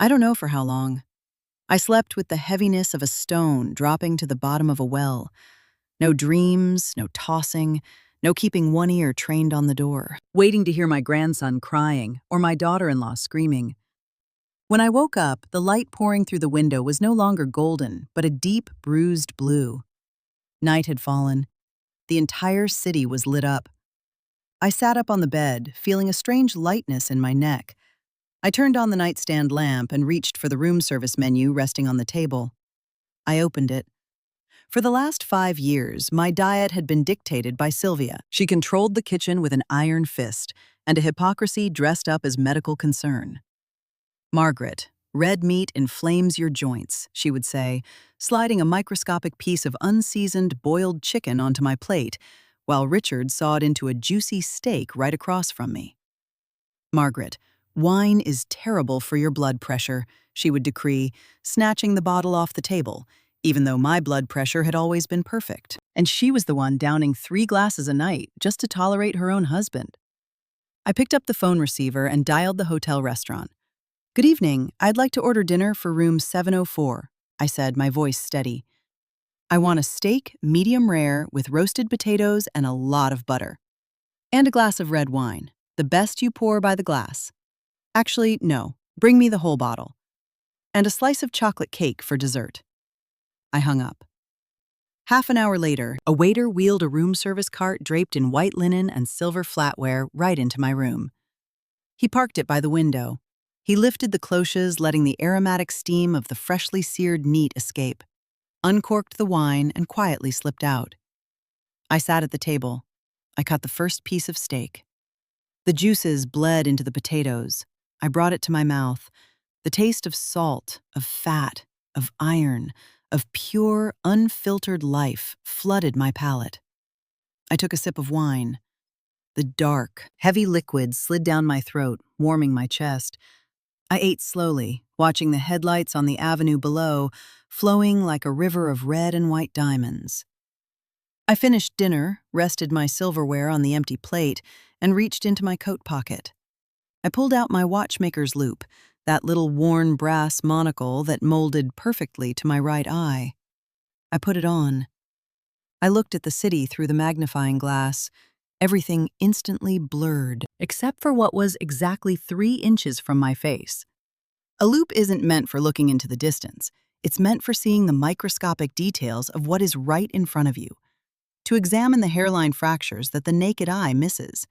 I don't know for how long. I slept with the heaviness of a stone dropping to the bottom of a well. No dreams, no tossing, no keeping one ear trained on the door, waiting to hear my grandson crying or my daughter-in-law screaming. When I woke up, the light pouring through the window was no longer golden, but a deep, bruised blue. Night had fallen. The entire city was lit up. I sat up on the bed, feeling a strange lightness in my neck. I turned on the nightstand lamp and reached for the room service menu resting on the table. I opened it. For the last 5 years, my diet had been dictated by Sylvia. She controlled the kitchen with an iron fist and a hypocrisy dressed up as medical concern. "Margaret, red meat inflames your joints," she would say, sliding a microscopic piece of unseasoned boiled chicken onto my plate, while Richard sawed into a juicy steak right across from me. "Margaret, wine is terrible for your blood pressure," she would decree, snatching the bottle off the table, even though my blood pressure had always been perfect. And she was the one downing 3 glasses a night just to tolerate her own husband. I picked up the phone receiver and dialed the hotel restaurant. "Good evening, I'd like to order dinner for room 704, I said, my voice steady. "I want a steak, medium rare, with roasted potatoes and a lot of butter. And a glass of red wine, the best you pour by the glass. Actually, no, bring me the whole bottle. And a slice of chocolate cake for dessert." I hung up. Half an hour later, a waiter wheeled a room service cart draped in white linen and silver flatware right into my room. He parked it by the window. He lifted the cloches, letting the aromatic steam of the freshly seared meat escape, uncorked the wine, and quietly slipped out. I sat at the table. I cut the first piece of steak. The juices bled into the potatoes. I brought it to my mouth. The taste of salt, of fat, of iron, of pure, unfiltered life flooded my palate. I took a sip of wine. The dark, heavy liquid slid down my throat, warming my chest. I ate slowly, watching the headlights on the avenue below, flowing like a river of red and white diamonds. I finished dinner, rested my silverware on the empty plate, and reached into my coat pocket. I pulled out my watchmaker's loop, that little worn brass monocle that molded perfectly to my right eye. I put it on. I looked at the city through the magnifying glass, everything instantly blurred, except for what was exactly 3 inches from my face. A loop isn't meant for looking into the distance. It's meant for seeing the microscopic details of what is right in front of you, to examine the hairline fractures that the naked eye misses.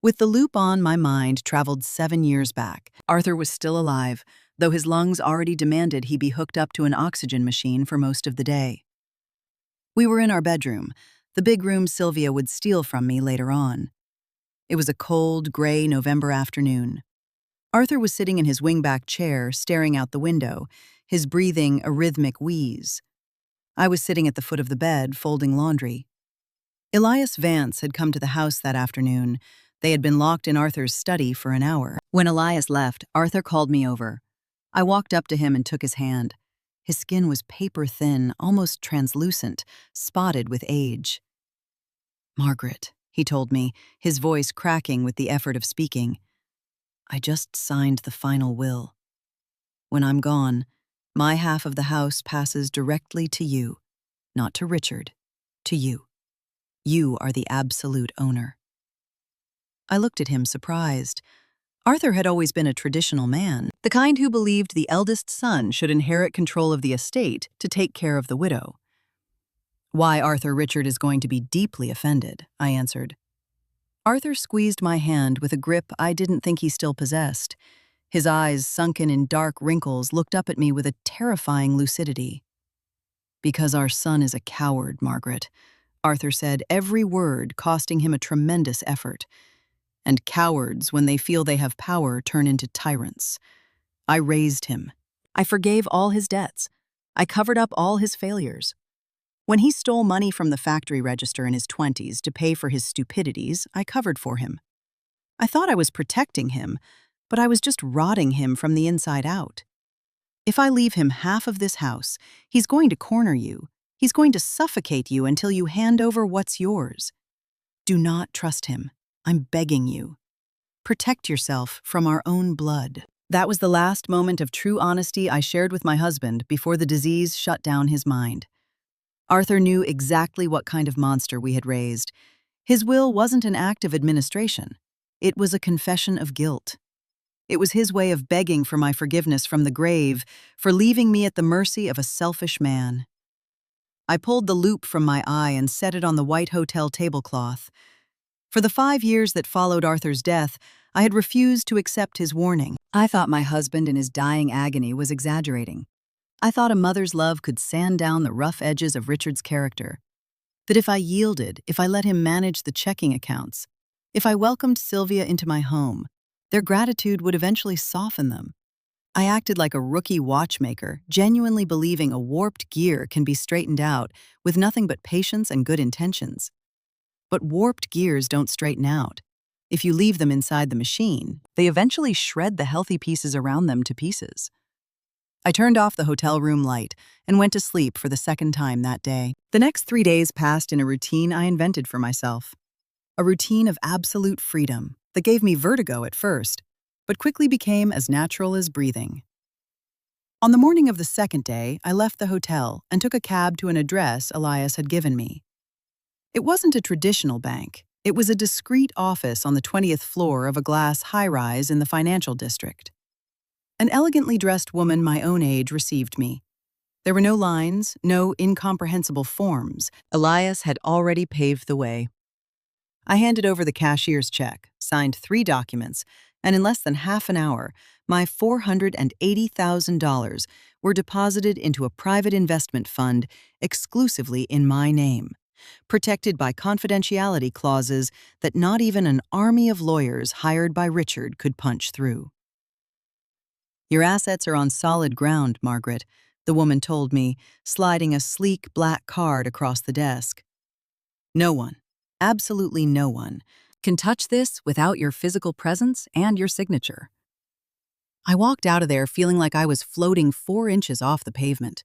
With the loop on, my mind traveled 7 years back. Arthur was still alive, though his lungs already demanded he be hooked up to an oxygen machine for most of the day. We were in our bedroom, the big room Sylvia would steal from me later on. It was a cold, gray November afternoon. Arthur was sitting in his wingback chair, staring out the window, his breathing a rhythmic wheeze. I was sitting at the foot of the bed, folding laundry. Elias Vance had come to the house that afternoon. They had been locked in Arthur's study for an hour. When Elias left, Arthur called me over. I walked up to him and took his hand. His skin was paper-thin, almost translucent, spotted with age. "Margaret," he told me, his voice cracking with the effort of speaking, "I just signed the final will. When I'm gone, my half of the house passes directly to you, not to Richard, to you. You are the absolute owner." I looked at him surprised. Arthur had always been a traditional man, the kind who believed the eldest son should inherit control of the estate to take care of the widow. "Why, Arthur Richard is going to be deeply offended," I answered. Arthur squeezed my hand with a grip I didn't think he still possessed. His eyes, sunken in dark wrinkles, looked up at me with a terrifying lucidity. "Because our son is a coward, Margaret," Arthur said, every word costing him a tremendous effort. "And cowards, when they feel they have power, turn into tyrants. I raised him. I forgave all his debts. I covered up all his failures. When he stole money from the factory register in his 20s to pay for his stupidities, I covered for him. I thought I was protecting him, but I was just rotting him from the inside out. If I leave him half of this house, he's going to corner you. He's going to suffocate you until you hand over what's yours. Do not trust him. I'm begging you. Protect yourself from our own blood." That was the last moment of true honesty I shared with my husband before the disease shut down his mind. Arthur knew exactly what kind of monster we had raised. His will wasn't an act of administration. It was a confession of guilt. It was his way of begging for my forgiveness from the grave, for leaving me at the mercy of a selfish man. I pulled the loop from my eye and set it on the white hotel tablecloth. For the 5 years that followed Arthur's death, I had refused to accept his warning. I thought my husband in his dying agony was exaggerating. I thought a mother's love could sand down the rough edges of Richard's character. That if I yielded, if I let him manage the checking accounts, if I welcomed Sylvia into my home, their gratitude would eventually soften them. I acted like a rookie watchmaker, genuinely believing a warped gear can be straightened out with nothing but patience and good intentions. But warped gears don't straighten out. If you leave them inside the machine, they eventually shred the healthy pieces around them to pieces. I turned off the hotel room light and went to sleep for the second time that day. The next 3 days passed in a routine I invented for myself. A routine of absolute freedom that gave me vertigo at first, but quickly became as natural as breathing. On the morning of the second day, I left the hotel and took a cab to an address Elias had given me. It wasn't a traditional bank. It was a discreet office on the 20th floor of a glass high-rise in the financial district. An elegantly dressed woman my own age received me. There were no lines, no incomprehensible forms. Elias had already paved the way. I handed over the cashier's check, signed 3 documents, and in less than half an hour, my $480,000 were deposited into a private investment fund exclusively in my name, protected by confidentiality clauses that not even an army of lawyers hired by Richard could punch through. "Your assets are on solid ground, Margaret," the woman told me, sliding a sleek black card across the desk. "No one, absolutely no one, can touch this without your physical presence and your signature." I walked out of there feeling like I was floating 4 inches off the pavement.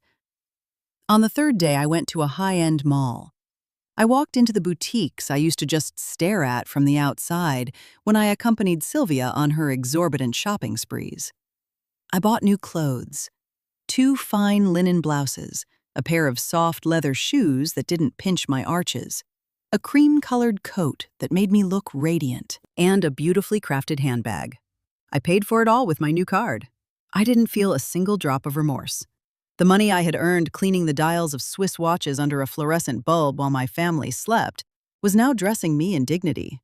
On the third day, I went to a high-end mall. I walked into the boutiques I used to just stare at from the outside when I accompanied Sylvia on her exorbitant shopping sprees. I bought new clothes, 2 fine linen blouses, a pair of soft leather shoes that didn't pinch my arches, a cream-colored coat that made me look radiant, and a beautifully crafted handbag. I paid for it all with my new card. I didn't feel a single drop of remorse. The money I had earned cleaning the dials of Swiss watches under a fluorescent bulb while my family slept was now dressing me in dignity.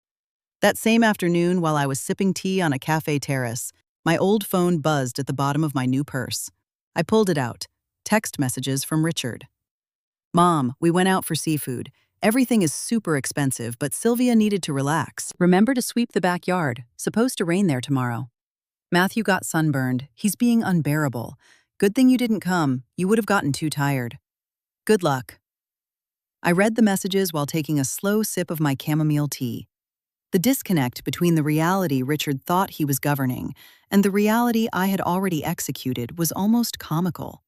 That same afternoon, while I was sipping tea on a cafe terrace, my old phone buzzed at the bottom of my new purse. I pulled it out. Text messages from Richard. "Mom, we went out for seafood. Everything is super expensive, but Sylvia needed to relax. Remember to sweep the backyard. Supposed to rain there tomorrow. Matthew got sunburned. He's being unbearable. Good thing you didn't come. You would have gotten too tired. Good luck." I read the messages while taking a slow sip of my chamomile tea. The disconnect between the reality Richard thought he was governing and the reality I had already executed was almost comical.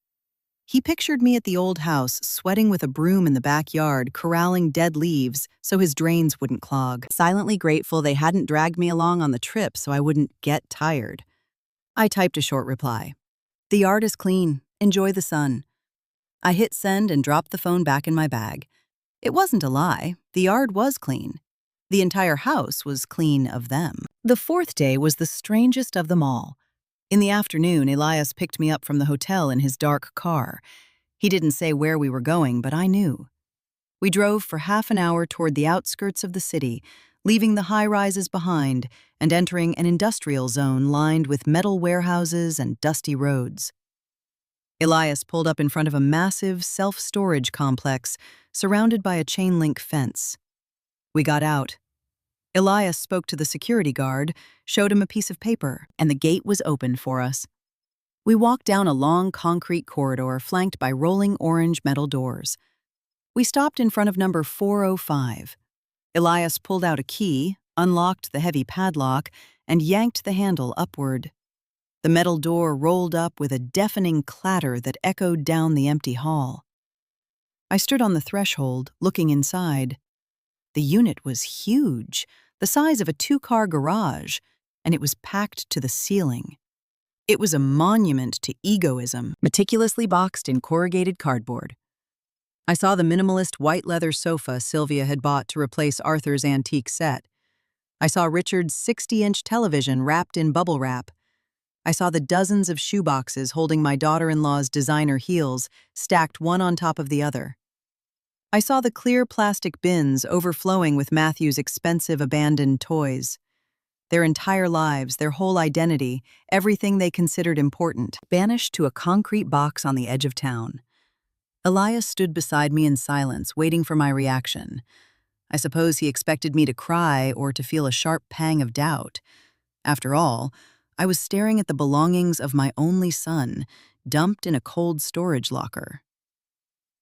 He pictured me at the old house, sweating with a broom in the backyard, corralling dead leaves so his drains wouldn't clog. Silently grateful they hadn't dragged me along on the trip so I wouldn't get tired. I typed a short reply. The yard is clean. Enjoy the sun. I hit send and dropped the phone back in my bag. It wasn't a lie. The yard was clean. The entire house was clean of them. The fourth day was the strangest of them all. In the afternoon, Elias picked me up from the hotel in his dark car. He didn't say where we were going, but I knew. We drove for half an hour toward the outskirts of the city, leaving the high-rises behind and entering an industrial zone lined with metal warehouses and dusty roads. Elias pulled up in front of a massive self-storage complex surrounded by a chain-link fence. We got out. Elias spoke to the security guard, showed him a piece of paper, and the gate was open for us. We walked down a long concrete corridor flanked by rolling orange metal doors. We stopped in front of number 405. Elias pulled out a key, unlocked the heavy padlock, and yanked the handle upward. The metal door rolled up with a deafening clatter that echoed down the empty hall. I stood on the threshold, looking inside. The unit was huge, the size of a two-car garage, and it was packed to the ceiling. It was a monument to egoism, meticulously boxed in corrugated cardboard. I saw the minimalist white leather sofa Sylvia had bought to replace Arthur's antique set. I saw Richard's 60-inch television wrapped in bubble wrap. I saw the dozens of shoeboxes holding my daughter-in-law's designer heels, stacked one on top of the other. I saw the clear plastic bins overflowing with Matthew's expensive abandoned toys. Their entire lives, their whole identity, everything they considered important, banished to a concrete box on the edge of town. Elias stood beside me in silence, waiting for my reaction. I suppose he expected me to cry or to feel a sharp pang of doubt. After all, I was staring at the belongings of my only son, dumped in a cold storage locker.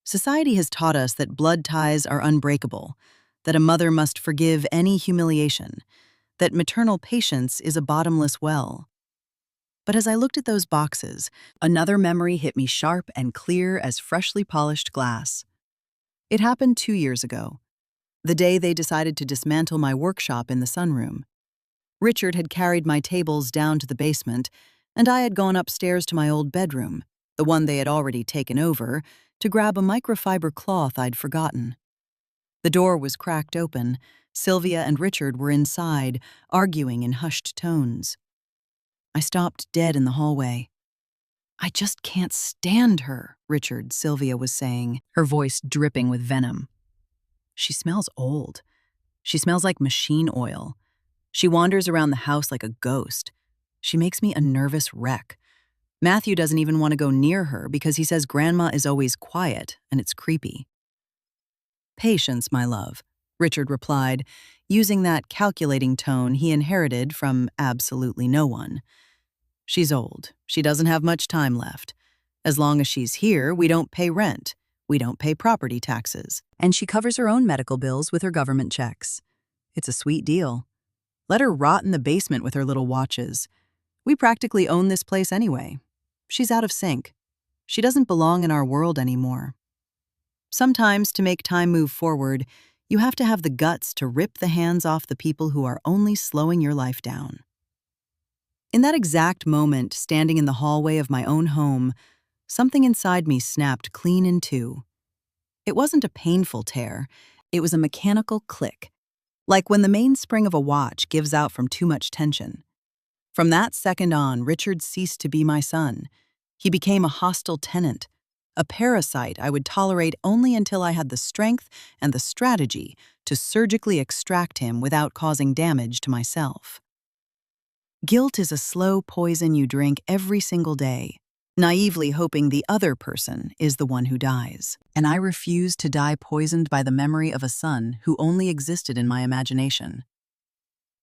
Society has taught us that blood ties are unbreakable, that a mother must forgive any humiliation, that maternal patience is a bottomless well. But as I looked at those boxes, another memory hit me sharp and clear as freshly polished glass. It happened 2 years ago, the day they decided to dismantle my workshop in the sunroom. Richard had carried my tables down to the basement, and I had gone upstairs to my old bedroom, the one they had already taken over, to grab a microfiber cloth I'd forgotten. The door was cracked open. Sylvia and Richard were inside, arguing in hushed tones. I stopped dead in the hallway. "I just can't stand her," Richard, Sylvia was saying, her voice dripping with venom. "She smells old. She smells like machine oil. She wanders around the house like a ghost. She makes me a nervous wreck. Matthew doesn't even want to go near her because he says Grandma is always quiet and it's creepy." "Patience, my love," Richard replied, using that calculating tone he inherited from absolutely no one. "She's old. She doesn't have much time left. As long as she's here, we don't pay rent. We don't pay property taxes. And she covers her own medical bills with her government checks. It's a sweet deal. Let her rot in the basement with her little watches. We practically own this place anyway. She's out of sync. She doesn't belong in our world anymore." Sometimes, to make time move forward, you have to have the guts to rip the hands off the people who are only slowing your life down. In that exact moment, standing in the hallway of my own home, something inside me snapped clean in two. It wasn't a painful tear. It was a mechanical click, like when the mainspring of a watch gives out from too much tension. From that second on, Richard ceased to be my son. He became a hostile tenant, a parasite I would tolerate only until I had the strength and the strategy to surgically extract him without causing damage to myself. Guilt is a slow poison you drink every single day, naively hoping the other person is the one who dies. And I refused to die poisoned by the memory of a son who only existed in my imagination.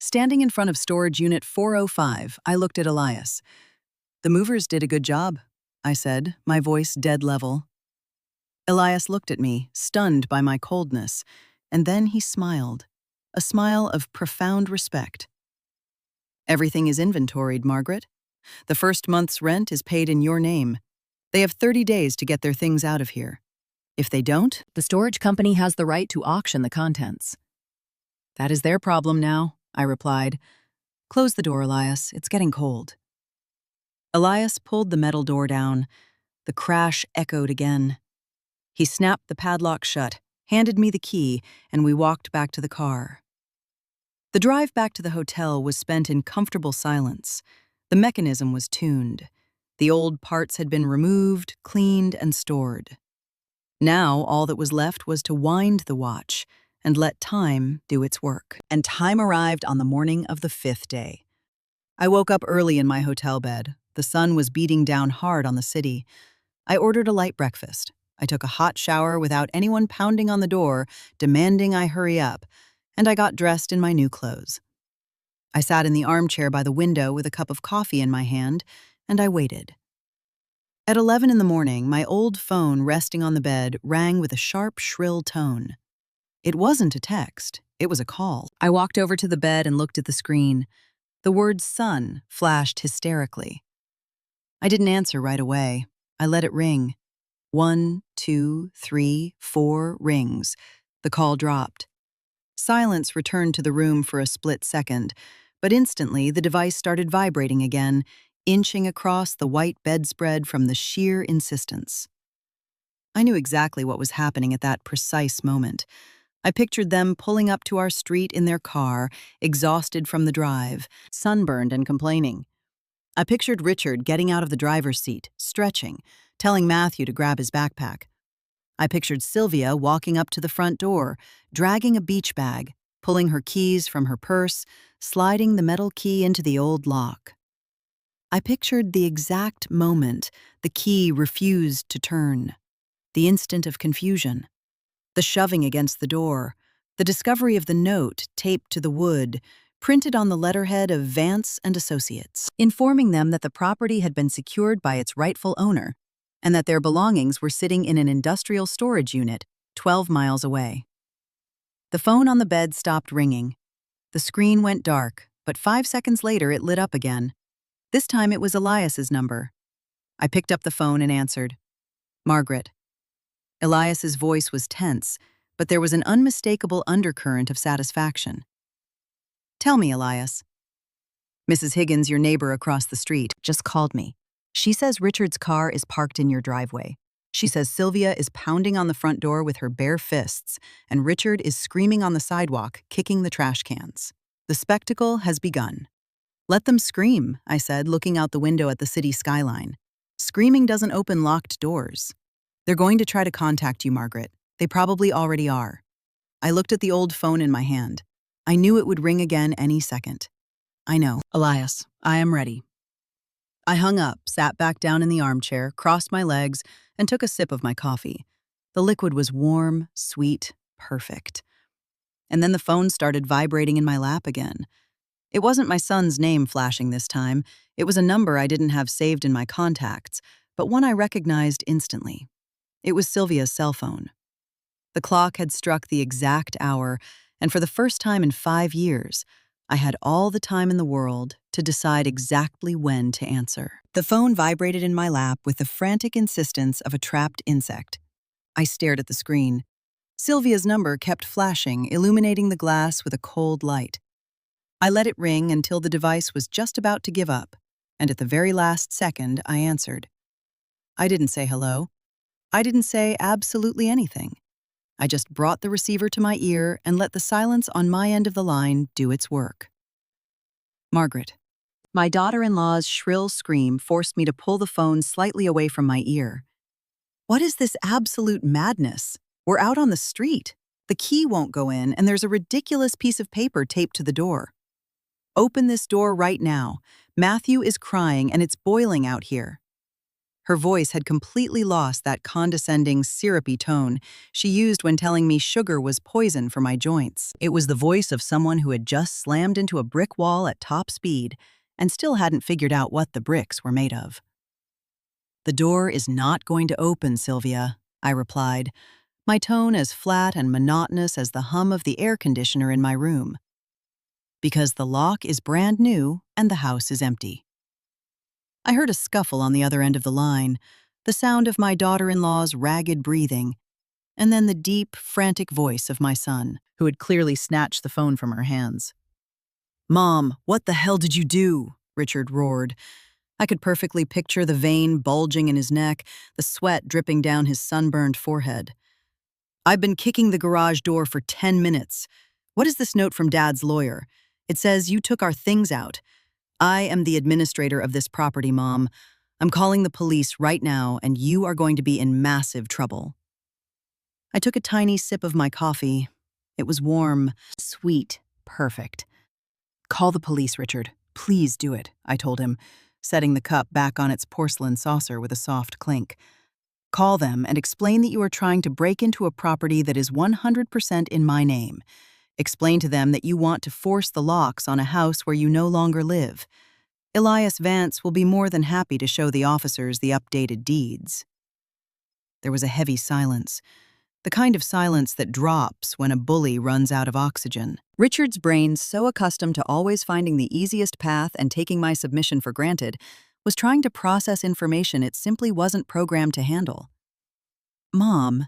Standing in front of storage unit 405, I looked at Elias. "The movers did a good job," I said, my voice dead level. Elias looked at me, stunned by my coldness, and then he smiled, a smile of profound respect. "Everything is inventoried, Margaret. The first month's rent is paid in your name. They have 30 days to get their things out of here. If they don't, the storage company has the right to auction the contents. That is their problem now, I replied. Close the door, Elias. It's getting cold. Elias pulled the metal door down. The crash echoed again. He snapped the padlock shut, handed me the key, and we walked back to the car. The drive back to the hotel was spent in comfortable silence. The mechanism was tuned. The old parts had been removed, cleaned, and stored. Now all that was left was to wind the watch and let time do its work. And time arrived on the morning of the 5th day. I woke up early in my hotel bed. The sun was beating down hard on the city. I ordered a light breakfast. I took a hot shower without anyone pounding on the door, demanding I hurry up, and I got dressed in my new clothes. I sat in the armchair by the window with a cup of coffee in my hand, and I waited. At 11 in the morning, my old phone resting on the bed rang with a sharp, shrill tone. It wasn't a text, it was a call. I walked over to the bed and looked at the screen. The word son flashed hysterically. I didn't answer right away. I let it ring. 1, 2, 3, 4 rings. The call dropped. Silence returned to the room for a split second, but instantly the device started vibrating again, inching across the white bedspread from the sheer insistence. I knew exactly what was happening at that precise moment. I pictured them pulling up to our street in their car, exhausted from the drive, sunburned and complaining. I pictured Richard getting out of the driver's seat, stretching, telling Matthew to grab his backpack. I pictured Sylvia walking up to the front door, dragging a beach bag, pulling her keys from her purse, sliding the metal key into the old lock. I pictured the exact moment the key refused to turn, the instant of confusion, the shoving against the door, the discovery of the note taped to the wood, printed on the letterhead of Vance and Associates, informing them that the property had been secured by its rightful owner and that their belongings were sitting in an industrial storage unit 12 miles away. The phone on the bed stopped ringing. The screen went dark, but 5 seconds later it lit up again. This time it was Elias's number. I picked up the phone and answered. Margaret. Elias's voice was tense, but there was an unmistakable undercurrent of satisfaction. Tell me, Elias. Mrs. Higgins, your neighbor across the street, just called me. She says Richard's car is parked in your driveway. She says Sylvia is pounding on the front door with her bare fists, and Richard is screaming on the sidewalk, kicking the trash cans. The spectacle has begun. Let them scream, I said, looking out the window at the city skyline. Screaming doesn't open locked doors. They're going to try to contact you, Margaret. They probably already are. I looked at the old phone in my hand. I knew it would ring again any second. I know. Elias, I am ready. I hung up, sat back down in the armchair, crossed my legs, and took a sip of my coffee. The liquid was warm, sweet, perfect. And then the phone started vibrating in my lap again. It wasn't my son's name flashing this time. It was a number I didn't have saved in my contacts, but one I recognized instantly. It was Sylvia's cell phone. The clock had struck the exact hour, and for the first time in 5 years, I had all the time in the world to decide exactly when to answer. The phone vibrated in my lap with the frantic insistence of a trapped insect. I stared at the screen. Sylvia's number kept flashing, illuminating the glass with a cold light. I let it ring until the device was just about to give up, and at the very last second, I answered. I didn't say hello. I didn't say absolutely anything. I just brought the receiver to my ear and let the silence on my end of the line do its work. Margaret. My daughter-in-law's shrill scream forced me to pull the phone slightly away from my ear. What is this absolute madness? We're out on the street. The key won't go in, and there's a ridiculous piece of paper taped to the door. Open this door right now. Matthew is crying, and it's boiling out here. Her voice had completely lost that condescending, syrupy tone she used when telling me sugar was poison for my joints. It was the voice of someone who had just slammed into a brick wall at top speed and still hadn't figured out what the bricks were made of. The door is not going to open, Sylvia, I replied, my tone as flat and monotonous as the hum of the air conditioner in my room. Because the lock is brand new and the house is empty. I heard a scuffle on the other end of the line. the sound of my daughter-in-law's ragged breathing, and then the deep, frantic voice of my son, who had clearly snatched the phone from her hands. "Mom, what the hell did you do?" Richard roared. I could perfectly picture the vein bulging in his neck, the sweat dripping down his sunburned forehead. "I've been kicking the garage door for 10 minutes. What is this note from Dad's lawyer? It says you took our things out. I am the administrator of this property, Mom. I'm calling the police right now, and you are going to be in massive trouble." I took a tiny sip of my coffee. It was warm, sweet, perfect. "Call the police, Richard. Please do it," I told him, setting the cup back on its porcelain saucer with a soft clink. "Call them and explain that you are trying to break into a property that is 100% in my name. Explain to them that you want to force the locks on a house where you no longer live. Elias Vance will be more than happy to show the officers the updated deeds." There was a heavy silence, the kind of silence that drops when a bully runs out of oxygen. Richard's brain, so accustomed to always finding the easiest path and taking my submission for granted, was trying to process information it simply wasn't programmed to handle. "Mom,"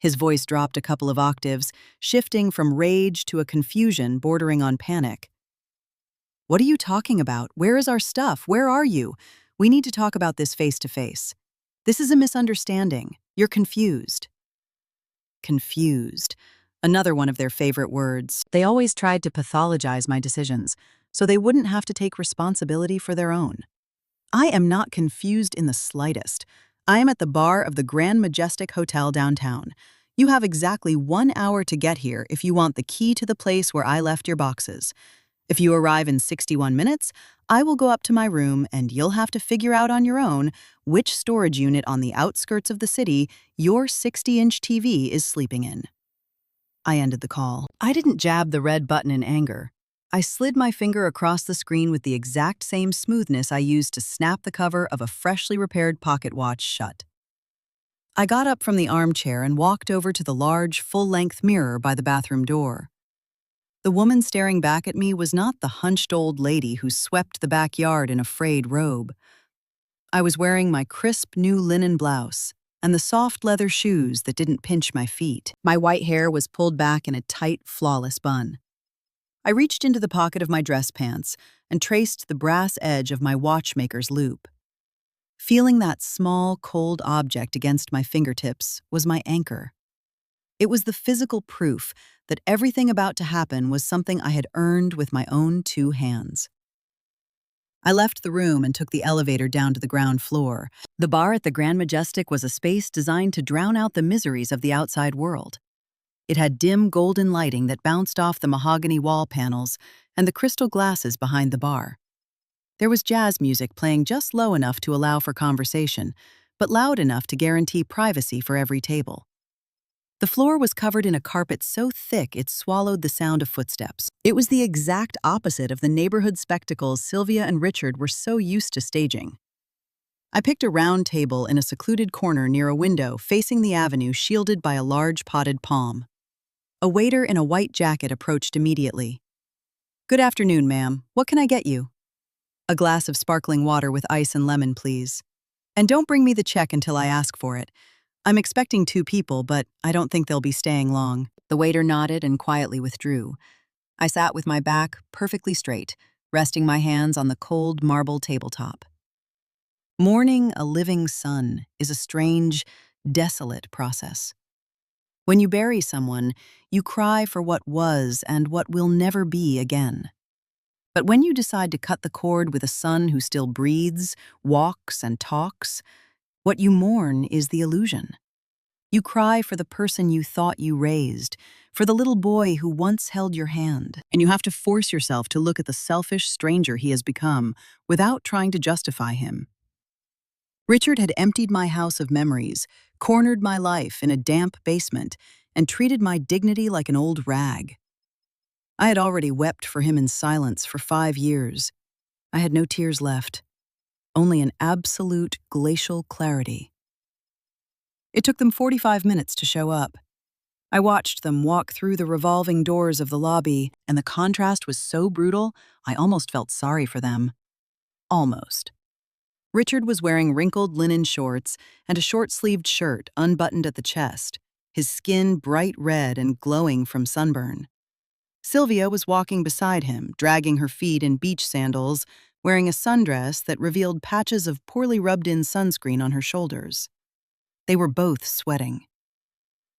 his voice dropped a couple of octaves, shifting from rage to a confusion bordering on panic. "What are you talking about? Where is our stuff? Where are you? We need to talk about this face to face. This is a misunderstanding. You're confused." Confused. Another one of their favorite words. They always tried to pathologize my decisions, so they wouldn't have to take responsibility for their own. I am not confused in the slightest. I am at the bar of the Grand Majestic Hotel downtown. You have exactly 1 hour to get here if you want the key to the place where I left your boxes. If you arrive in 61 minutes, I will go up to my room and you'll have to figure out on your own which storage unit on the outskirts of the city your 60-inch TV is sleeping in. I ended the call. I didn't jab the red button in anger. I slid my finger across the screen with the exact same smoothness I used to snap the cover of a freshly repaired pocket watch shut. I got up from the armchair and walked over to the large, full-length mirror by the bathroom door. The woman staring back at me was not the hunched old lady who swept the backyard in a frayed robe. I was wearing my crisp new linen blouse and the soft leather shoes that didn't pinch my feet. My white hair was pulled back in a tight, flawless bun. I reached into the pocket of my dress pants and traced the brass edge of my watchmaker's loop. Feeling that small, cold object against my fingertips was my anchor. It was the physical proof that everything about to happen was something I had earned with my own 2 hands. I left the room and took the elevator down to the ground floor. The bar at the Grand Majestic was a space designed to drown out the miseries of the outside world. It had dim golden lighting that bounced off the mahogany wall panels and the crystal glasses behind the bar. There was jazz music playing just low enough to allow for conversation, but loud enough to guarantee privacy for every table. The floor was covered in a carpet so thick it swallowed the sound of footsteps. It was the exact opposite of the neighborhood spectacles Sylvia and Richard were so used to staging. I picked a round table in a secluded corner near a window facing the avenue shielded by a large potted palm. A waiter in a white jacket approached immediately. "Good afternoon, ma'am. What can I get you?" "A glass of sparkling water with ice and lemon, please. And don't bring me the check until I ask for it. I'm expecting 2 people, but I don't think they'll be staying long." The waiter nodded and quietly withdrew. I sat with my back perfectly straight, resting my hands on the cold marble tabletop. Mourning a living son is a strange, desolate process. When you bury someone, you cry for what was and what will never be again. But when you decide to cut the cord with a son who still breathes, walks, and talks, what you mourn is the illusion. You cry for the person you thought you raised, for the little boy who once held your hand, and you have to force yourself to look at the selfish stranger he has become without trying to justify him. Richard had emptied my house of memories, cornered my life in a damp basement, and treated my dignity like an old rag. I had already wept for him in silence for 5 years. I had no tears left, only an absolute glacial clarity. It took them 45 minutes to show up. I watched them walk through the revolving doors of the lobby, and the contrast was so brutal, I almost felt sorry for them. Almost. Richard was wearing wrinkled linen shorts and a short-sleeved shirt unbuttoned at the chest, his skin bright red and glowing from sunburn. Sylvia was walking beside him, dragging her feet in beach sandals, wearing a sundress that revealed patches of poorly rubbed-in sunscreen on her shoulders. They were both sweating.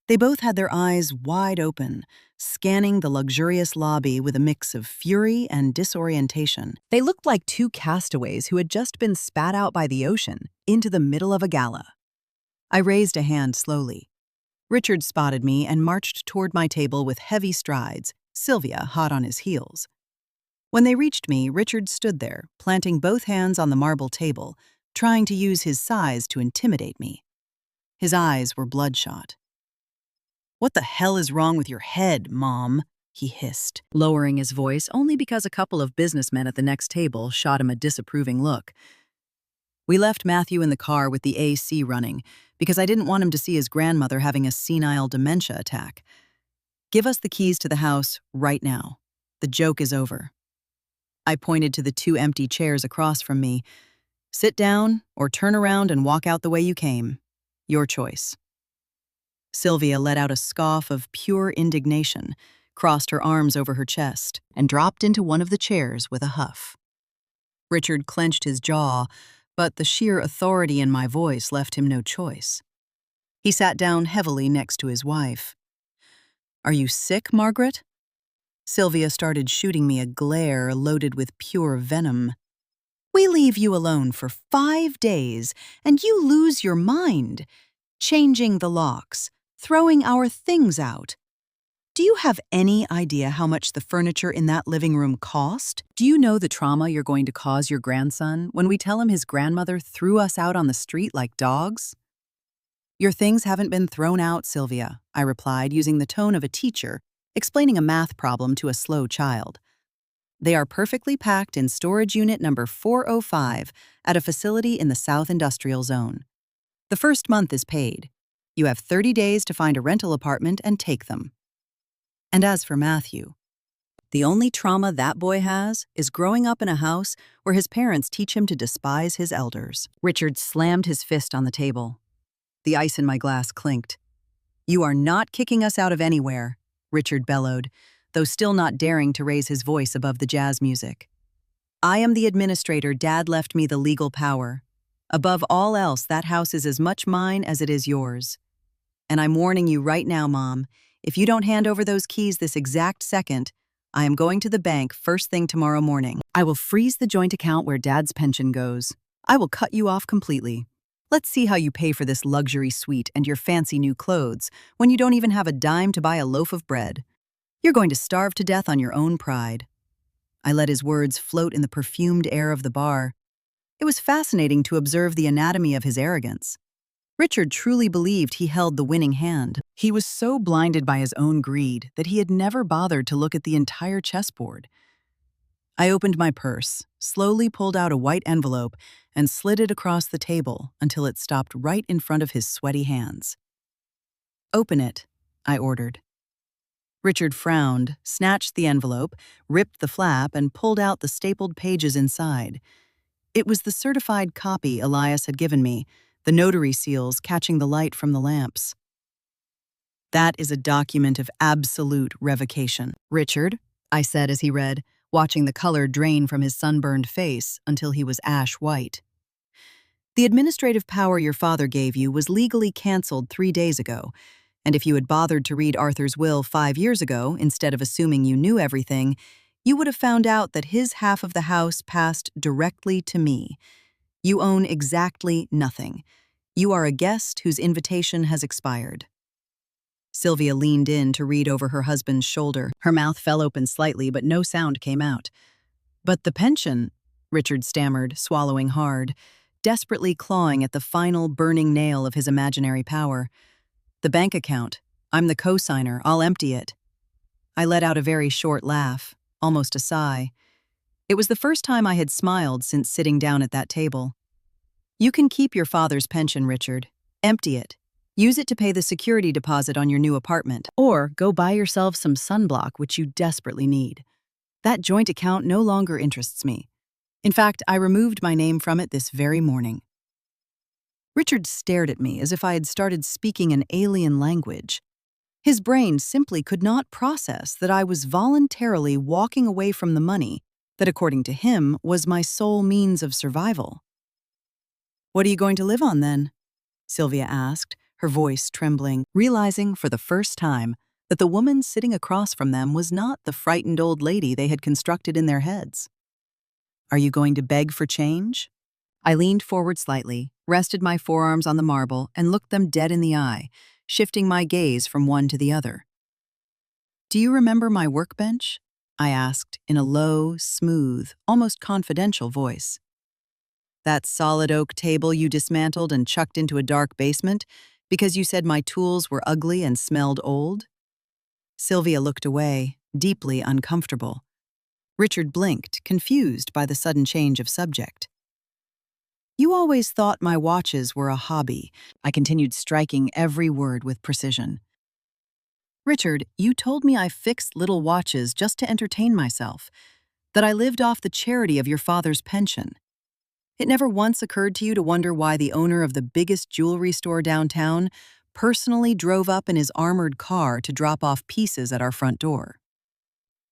They both had their eyes wide open, scanning the luxurious lobby with a mix of fury and disorientation. They looked like two castaways who had just been spat out by the ocean into the middle of a gala. I raised a hand slowly. Richard spotted me and marched toward my table with heavy strides, Sylvia hot on his heels. When they reached me, Richard stood there, planting both hands on the marble table, trying to use his size to intimidate me. His eyes were bloodshot. "What the hell is wrong with your head, Mom?" he hissed, lowering his voice only because a couple of businessmen at the next table shot him a disapproving look. We left Matthew in the car with the AC running because I didn't want him to see his grandmother having a senile dementia attack. "Give us the keys to the house right now. The joke is over." I pointed to the two empty chairs across from me. "Sit down or turn around and walk out the way you came. Your choice." Sylvia let out a scoff of pure indignation, crossed her arms over her chest, and dropped into one of the chairs with a huff. Richard clenched his jaw, but the sheer authority in my voice left him no choice. He sat down heavily next to his wife. "Are you sick, Margaret?" Sylvia started shooting me a glare loaded with pure venom. "We leave you alone for 5 days, and you lose your mind. Changing the locks, throwing our things out. Do you have any idea how much the furniture in that living room cost? Do you know the trauma you're going to cause your grandson when we tell him his grandmother threw us out on the street like dogs?" "Your things haven't been thrown out, Sylvia," I replied, using the tone of a teacher explaining a math problem to a slow child. "They are perfectly packed in storage unit number 405 at a facility in the South Industrial Zone. The first month is paid. You have 30 days to find a rental apartment and take them." And as for Matthew, the only trauma that boy has is growing up in a house where his parents teach him to despise his elders. Richard slammed his fist on the table. The ice in my glass clinked. "You are not kicking us out of anywhere," Richard bellowed, though still not daring to raise his voice above the jazz music. "I am the administrator. Dad left me the legal power. Above all else, that house is as much mine as it is yours. And I'm warning you right now, Mom, if you don't hand over those keys this exact second, I am going to the bank first thing tomorrow morning. I will freeze the joint account where Dad's pension goes. I will cut you off completely. Let's see how you pay for this luxury suite and your fancy new clothes when you don't even have a dime to buy a loaf of bread. You're going to starve to death on your own pride." I let his words float in the perfumed air of the bar. It was fascinating to observe the anatomy of his arrogance. Richard truly believed he held the winning hand. He was so blinded by his own greed that he had never bothered to look at the entire chessboard. I opened my purse, slowly pulled out a white envelope, and slid it across the table until it stopped right in front of his sweaty hands. "Open it," I ordered. Richard frowned, snatched the envelope, ripped the flap, and pulled out the stapled pages inside. It was the certified copy Elias had given me, the notary seals catching the light from the lamps. "That is a document of absolute revocation, Richard," I said as he read, watching the color drain from his sunburned face until he was ash white. "The administrative power your father gave you was legally canceled 3 days ago, and if you had bothered to read Arthur's will 5 years ago instead of assuming you knew everything, you would have found out that his half of the house passed directly to me. You own exactly nothing. You are a guest whose invitation has expired." Sylvia leaned in to read over her husband's shoulder. Her mouth fell open slightly, but no sound came out. "But the pension," Richard stammered, swallowing hard, desperately clawing at the final burning nail of his imaginary power. "The bank account. I'm the co-signer. I'll empty it." I let out a very short laugh, almost a sigh. It was the first time I had smiled since sitting down at that table. "You can keep your father's pension, Richard. Empty it. Use it to pay the security deposit on your new apartment, or go buy yourself some sunblock, which you desperately need. That joint account no longer interests me. In fact, I removed my name from it this very morning. Richard stared at me as if I had started speaking an alien language. His brain simply could not process that I was voluntarily walking away from the money that, according to him, was my sole means of survival. "What are you going to live on, then?" Sylvia asked, her voice trembling, realizing for the first time that the woman sitting across from them was not the frightened old lady they had constructed in their heads. "Are you going to beg for change?" I leaned forward slightly, rested my forearms on the marble, and looked them dead in the eye, shifting my gaze from one to the other. "Do you remember my workbench?" I asked in a low, smooth, almost confidential voice. "That solid oak table you dismantled and chucked into a dark basement because you said my tools were ugly and smelled old?" Sylvia looked away, deeply uncomfortable. Richard blinked, confused by the sudden change of subject. "You always thought my watches were a hobby." I continued, striking every word with precision. "Richard, you told me I fixed little watches just to entertain myself, that I lived off the charity of your father's pension. It never once occurred to you to wonder why the owner of the biggest jewelry store downtown personally drove up in his armored car to drop off pieces at our front door.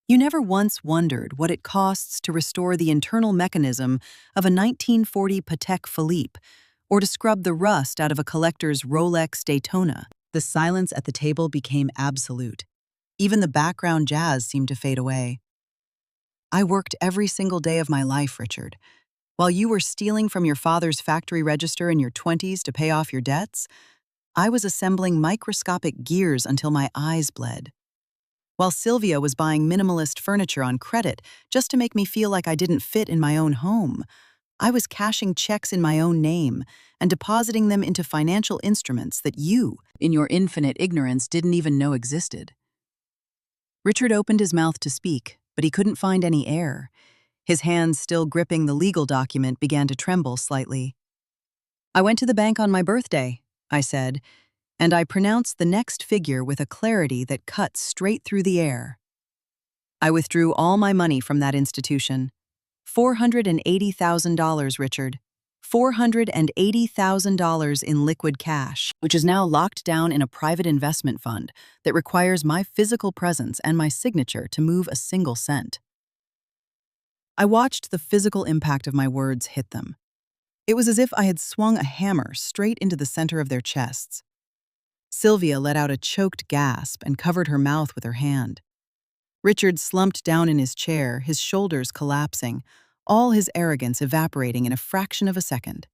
You never once wondered what it costs to restore the internal mechanism of a 1940 Patek Philippe or to scrub the rust out of a collector's Rolex Daytona." The silence at the table became absolute. Even the background jazz seemed to fade away. "I worked every single day of my life, Richard. While you were stealing from your father's factory register in your 20s to pay off your debts, I was assembling microscopic gears until my eyes bled. While Sylvia was buying minimalist furniture on credit just to make me feel like I didn't fit in my own home, I was cashing checks in my own name and depositing them into financial instruments that you, in your infinite ignorance, didn't even know existed." Richard opened his mouth to speak, but he couldn't find any air. His hands, still gripping the legal document, began to tremble slightly. "I went to the bank on my birthday," I said, and I pronounced the next figure with a clarity that cut straight through the air. "I withdrew all my money from that institution. $480,000, Richard. $480,000 in liquid cash, which is now locked down in a private investment fund that requires my physical presence and my signature to move a single cent." I watched the physical impact of my words hit them. It was as if I had swung a hammer straight into the center of their chests. Sylvia let out a choked gasp and covered her mouth with her hand. Richard slumped down in his chair, his shoulders collapsing, all his arrogance evaporating in a fraction of a second.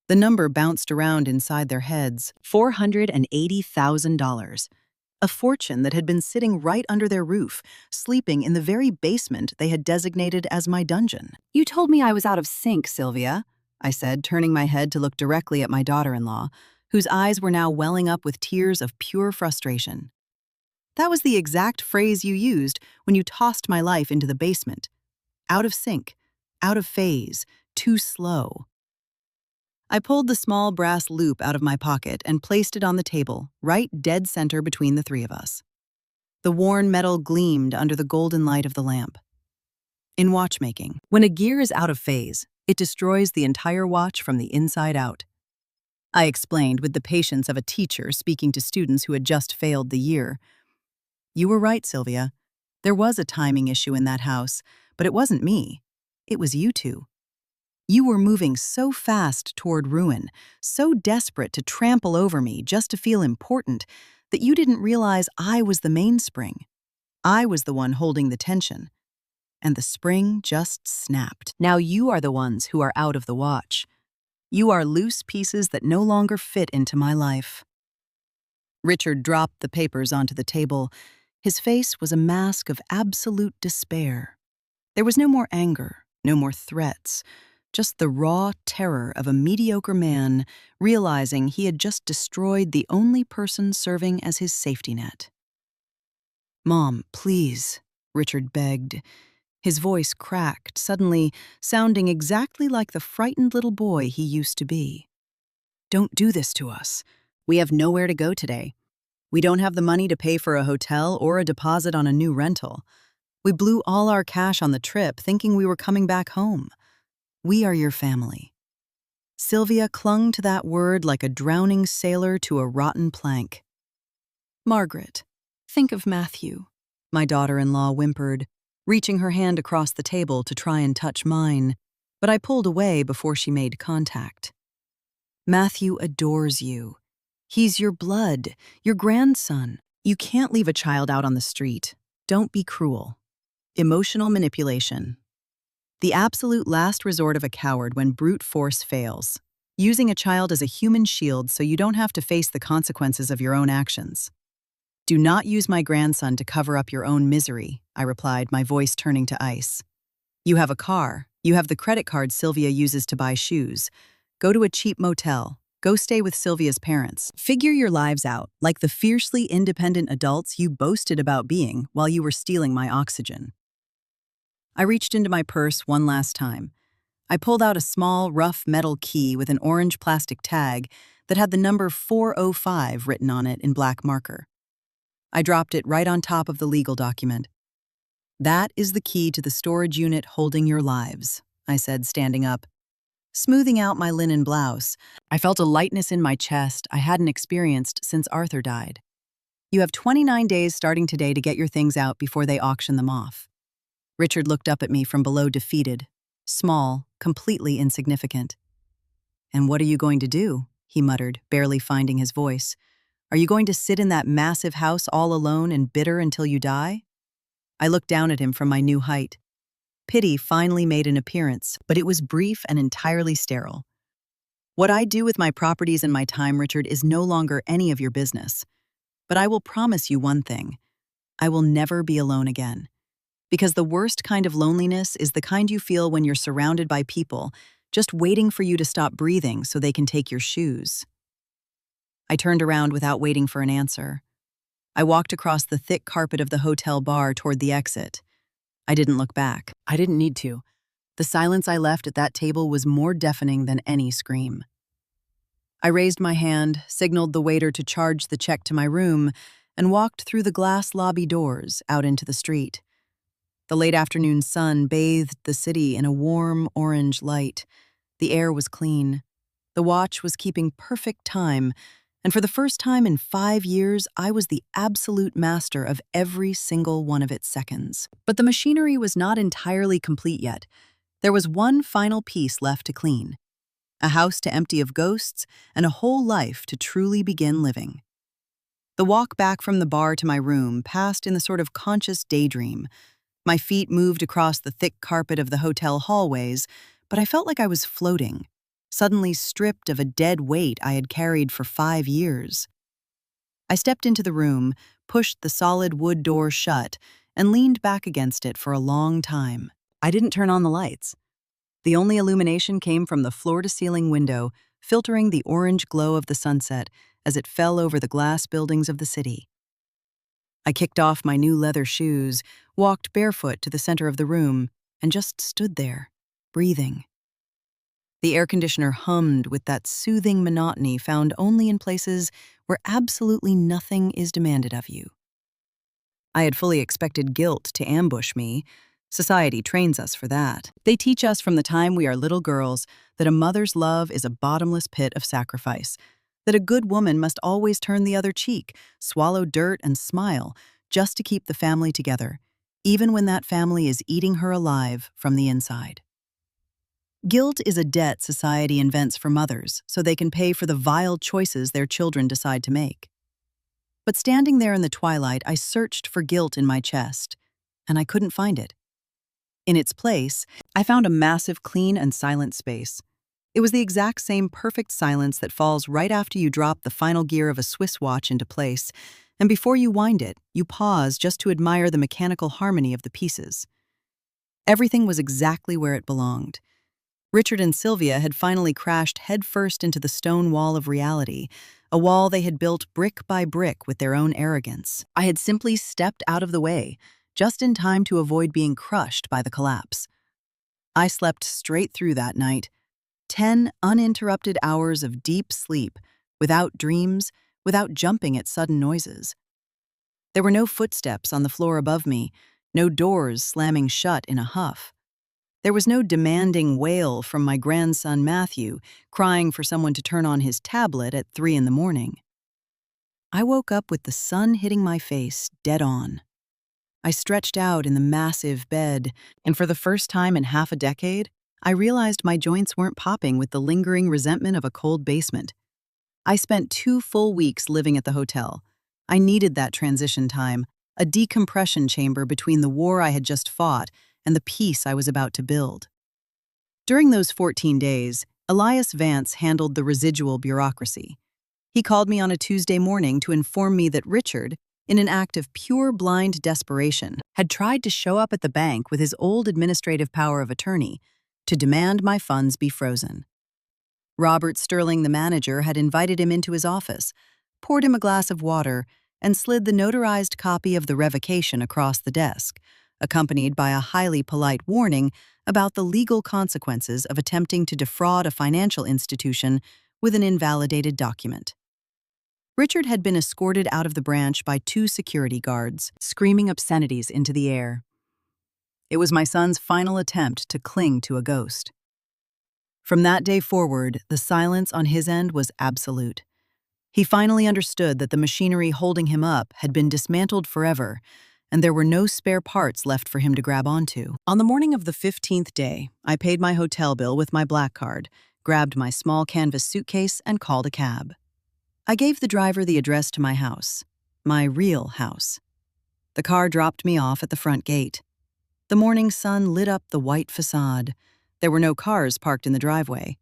The number bounced around inside their heads, $480,000. A fortune that had been sitting right under their roof, sleeping in the very basement they had designated as my dungeon. "You told me I was out of sync, Sylvia," I said, turning my head to look directly at my daughter-in-law, whose eyes were now welling up with tears of pure frustration. "That was the exact phrase you used when you tossed my life into the basement. Out of sync, out of phase, too slow." I pulled the small brass loop out of my pocket and placed it on the table, right dead center between the three of us. The worn metal gleamed under the golden light of the lamp. In watchmaking, when a gear is out of phase, it destroys the entire watch from the inside out. I explained with the patience of a teacher speaking to students who had just failed the year. "You were right, Sylvia. There was a timing issue in that house, but it wasn't me. It was you two. You were moving so fast toward ruin, so desperate to trample over me just to feel important, that you didn't realize I was the mainspring. I was the one holding the tension. And the spring just snapped. Now you are the ones who are out of the watch. You are loose pieces that no longer fit into my life." Richard dropped the papers onto the table. His face was a mask of absolute despair. There was no more anger, no more threats, just the raw terror of a mediocre man realizing he had just destroyed the only person serving as his safety net. "Mom, please," Richard begged. His voice cracked, suddenly sounding exactly like the frightened little boy he used to be. "Don't do this to us. We have nowhere to go today. We don't have the money to pay for a hotel or a deposit on a new rental. We blew all our cash on the trip thinking we were coming back home. We are your family." Sylvia clung to that word like a drowning sailor to a rotten plank. "Margaret, think of Matthew," my daughter-in-law whimpered, reaching her hand across the table to try and touch mine, but I pulled away before she made contact. "Matthew adores you. He's your blood, your grandson. You can't leave a child out on the street. Don't be cruel." Emotional manipulation. The absolute last resort of a coward when brute force fails. Using a child as a human shield so you don't have to face the consequences of your own actions. "Do not use my grandson to cover up your own misery," I replied, my voice turning to ice. "You have a car. You have the credit card Sylvia uses to buy shoes. Go to a cheap motel. Go stay with Sylvia's parents. Figure your lives out, like the fiercely independent adults you boasted about being while you were stealing my oxygen." I reached into my purse one last time. I pulled out a small, rough metal key with an orange plastic tag that had the number 405 written on it in black marker. I dropped it right on top of the legal document. "That is the key to the storage unit holding your lives," I said, standing up. Smoothing out my linen blouse, I felt a lightness in my chest I hadn't experienced since Arthur died. "You have 29 days starting today to get your things out before they auction them off." Richard looked up at me from below, defeated, small, completely insignificant. "And what are you going to do?" he muttered, barely finding his voice. "Are you going to sit in that massive house all alone and bitter until you die?" I looked down at him from my new height. Pity finally made an appearance, but it was brief and entirely sterile. "What I do with my properties and my time, Richard, is no longer any of your business. But I will promise you one thing. I will never be alone again. Because the worst kind of loneliness is the kind you feel when you're surrounded by people, just waiting for you to stop breathing so they can take your shoes." I turned around without waiting for an answer. I walked across the thick carpet of the hotel bar toward the exit. I didn't look back. I didn't need to. The silence I left at that table was more deafening than any scream. I raised my hand, signaled the waiter to charge the check to my room, and walked through the glass lobby doors out into the street. The late afternoon sun bathed the city in a warm orange light. The air was clean. The watch was keeping perfect time, and for the first time in 5 years, I was the absolute master of every single one of its seconds. But the machinery was not entirely complete yet. There was one final piece left to clean. A house to empty of ghosts, and a whole life to truly begin living. The walk back from the bar to my room passed in the sort of conscious daydream. My feet moved across the thick carpet of the hotel hallways, but I felt like I was floating, suddenly stripped of a dead weight I had carried for 5 years. I stepped into the room, pushed the solid wood door shut, and leaned back against it for a long time. I didn't turn on the lights. The only illumination came from the floor-to-ceiling window, filtering the orange glow of the sunset as it fell over the glass buildings of the city. I kicked off my new leather shoes, walked barefoot to the center of the room, and just stood there, breathing. The air conditioner hummed with that soothing monotony found only in places where absolutely nothing is demanded of you. I had fully expected guilt to ambush me. Society trains us for that. They teach us from the time we are little girls that a mother's love is a bottomless pit of sacrifice, that a good woman must always turn the other cheek, swallow dirt, and smile just to keep the family together, even when that family is eating her alive from the inside. Guilt is a debt society invents for mothers so they can pay for the vile choices their children decide to make. But standing there in the twilight, I searched for guilt in my chest, and I couldn't find it. In its place, I found a massive, clean, and silent space. It was the exact same perfect silence that falls right after you drop the final gear of a Swiss watch into place, and before you wind it, you pause just to admire the mechanical harmony of the pieces. Everything was exactly where it belonged. Richard and Sylvia had finally crashed headfirst into the stone wall of reality, a wall they had built brick by brick with their own arrogance. I had simply stepped out of the way, just in time to avoid being crushed by the collapse. I slept straight through that night. 10 uninterrupted hours of deep sleep, without dreams, without jumping at sudden noises. There were no footsteps on the floor above me, no doors slamming shut in a huff. There was no demanding wail from my grandson Matthew, crying for someone to turn on his tablet at 3 in the morning. I woke up with the sun hitting my face dead on. I stretched out in the massive bed, and for the first time in half a decade, I realized my joints weren't popping with the lingering resentment of a cold basement. I spent 2 full weeks living at the hotel. I needed that transition time, a decompression chamber between the war I had just fought and the peace I was about to build. During those 14 days, Elias Vance handled the residual bureaucracy. He called me on a Tuesday morning to inform me that Richard, in an act of pure blind desperation, had tried to show up at the bank with his old administrative power of attorney to demand my funds be frozen. Robert Sterling, the manager, had invited him into his office, poured him a glass of water, and slid the notarized copy of the revocation across the desk, accompanied by a highly polite warning about the legal consequences of attempting to defraud a financial institution with an invalidated document. Richard had been escorted out of the branch by 2 security guards, screaming obscenities into the air. It was my son's final attempt to cling to a ghost. From that day forward, the silence on his end was absolute. He finally understood that the machinery holding him up had been dismantled forever, and there were no spare parts left for him to grab onto. On the morning of the 15th day, I paid my hotel bill with my black card, grabbed my small canvas suitcase, and called a cab. I gave the driver the address to my house, my real house. The car dropped me off at the front gate. The morning sun lit up the white facade. There were no cars parked in the driveway.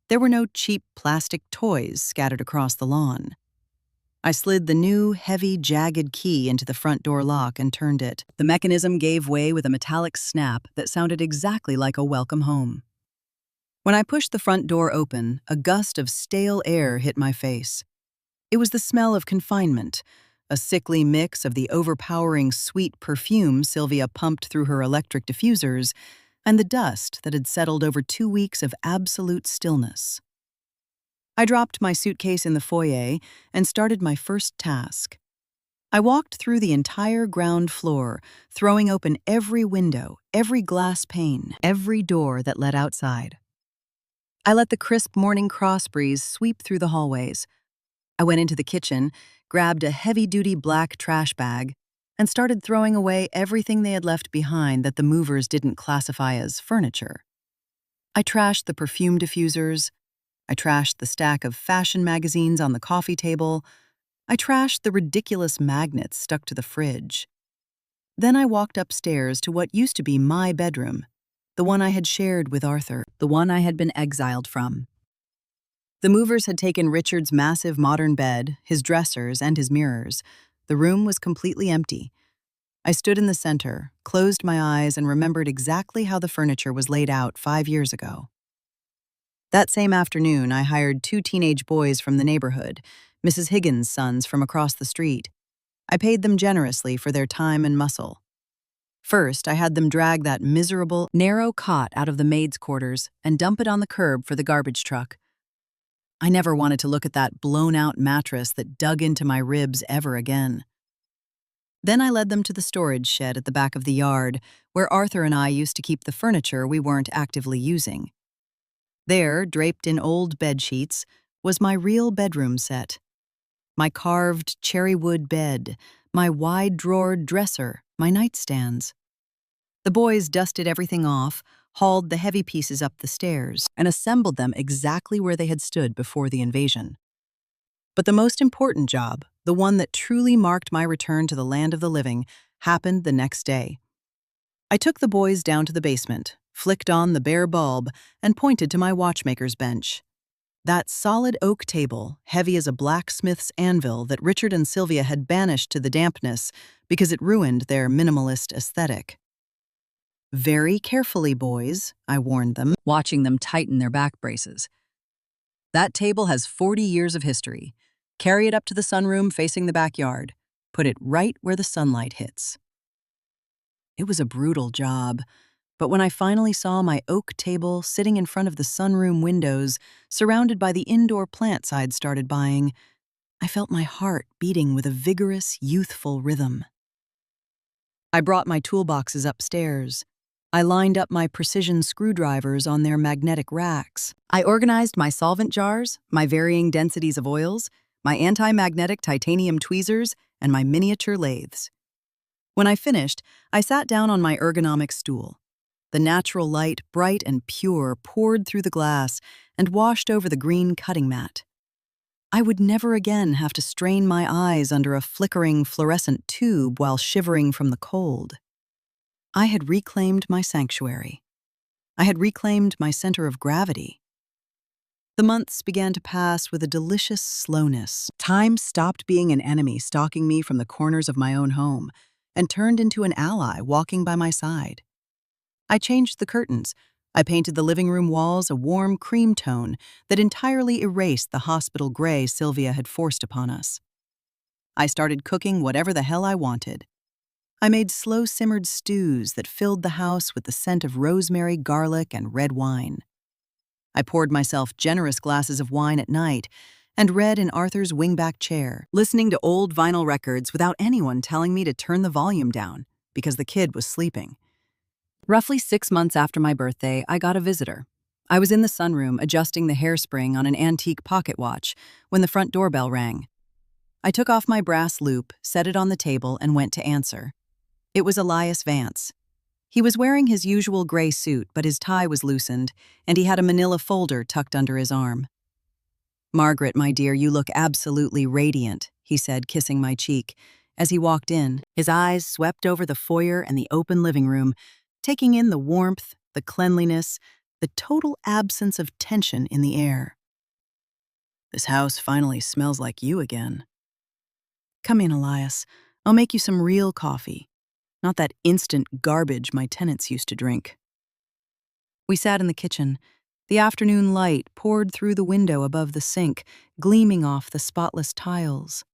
There were no cheap plastic toys scattered across the lawn. I slid the new, heavy, jagged key into the front door lock and turned it. The mechanism gave way with a metallic snap that sounded exactly like a welcome home. When I pushed the front door open, a gust of stale air hit my face. It was the smell of confinement, a sickly mix of the overpowering sweet perfume Sylvia pumped through her electric diffusers and the dust that had settled over 2 weeks of absolute stillness. I dropped my suitcase in the foyer and started my first task. I walked through the entire ground floor, throwing open every window, every glass pane, every door that led outside. I let the crisp morning cross breeze sweep through the hallways. I went into the kitchen, grabbed a heavy-duty black trash bag, and started throwing away everything they had left behind that the movers didn't classify as furniture. I trashed the perfume diffusers. I trashed the stack of fashion magazines on the coffee table. I trashed the ridiculous magnets stuck to the fridge. Then I walked upstairs to what used to be my bedroom, the one I had shared with Arthur, the one I had been exiled from. The movers had taken Richard's massive modern bed, his dressers, and his mirrors. The room was completely empty. I stood in the center, closed my eyes, and remembered exactly how the furniture was laid out 5 years ago. That same afternoon, I hired 2 teenage boys from the neighborhood, Mrs. Higgins' sons from across the street. I paid them generously for their time and muscle. First, I had them drag that miserable, narrow cot out of the maid's quarters and dump it on the curb for the garbage truck. I never wanted to look at that blown-out mattress that dug into my ribs ever again. Then I led them to the storage shed at the back of the yard, where Arthur and I used to keep the furniture we weren't actively using. There, draped in old bedsheets, was my real bedroom set. My carved cherry wood bed, my wide-drawered dresser, my nightstands. The boys dusted everything off, hauled the heavy pieces up the stairs, and assembled them exactly where they had stood before the invasion. But the most important job, the one that truly marked my return to the land of the living, happened the next day. I took the boys down to the basement, flicked on the bare bulb, and pointed to my watchmaker's bench. That solid oak table, heavy as a blacksmith's anvil that Richard and Sylvia had banished to the dampness because it ruined their minimalist aesthetic. "Very carefully, boys," I warned them, watching them tighten their back braces. "That table has 40 years of history. Carry it up to the sunroom facing the backyard. Put it right where the sunlight hits." It was a brutal job, but when I finally saw my oak table sitting in front of the sunroom windows, surrounded by the indoor plants I'd started buying, I felt my heart beating with a vigorous, youthful rhythm. I brought my toolboxes upstairs. I lined up my precision screwdrivers on their magnetic racks. I organized my solvent jars, my varying densities of oils, my anti-magnetic titanium tweezers, and my miniature lathes. When I finished, I sat down on my ergonomic stool. The natural light, bright and pure, poured through the glass and washed over the green cutting mat. I would never again have to strain my eyes under a flickering fluorescent tube while shivering from the cold. I had reclaimed my sanctuary. I had reclaimed my center of gravity. The months began to pass with a delicious slowness. Time stopped being an enemy stalking me from the corners of my own home and turned into an ally walking by my side. I changed the curtains. I painted the living room walls a warm cream tone that entirely erased the hospital gray Sylvia had forced upon us. I started cooking whatever the hell I wanted. I made slow-simmered stews that filled the house with the scent of rosemary, garlic, and red wine. I poured myself generous glasses of wine at night and read in Arthur's wingback chair, listening to old vinyl records without anyone telling me to turn the volume down because the kid was sleeping. Roughly 6 months after my birthday, I got a visitor. I was in the sunroom adjusting the hairspring on an antique pocket watch when the front doorbell rang. I took off my brass loop, set it on the table, and went to answer. It was Elias Vance. He was wearing his usual gray suit, but his tie was loosened, and he had a manila folder tucked under his arm. "Margaret, my dear, you look absolutely radiant," he said, kissing my cheek. As he walked in, his eyes swept over the foyer and the open living room, taking in the warmth, the cleanliness, the total absence of tension in the air. "This house finally smells like you again." "Come in, Elias. I'll make you some real coffee. Not that instant garbage my tenants used to drink." We sat in the kitchen. The afternoon light poured through the window above the sink, gleaming off the spotless tiles.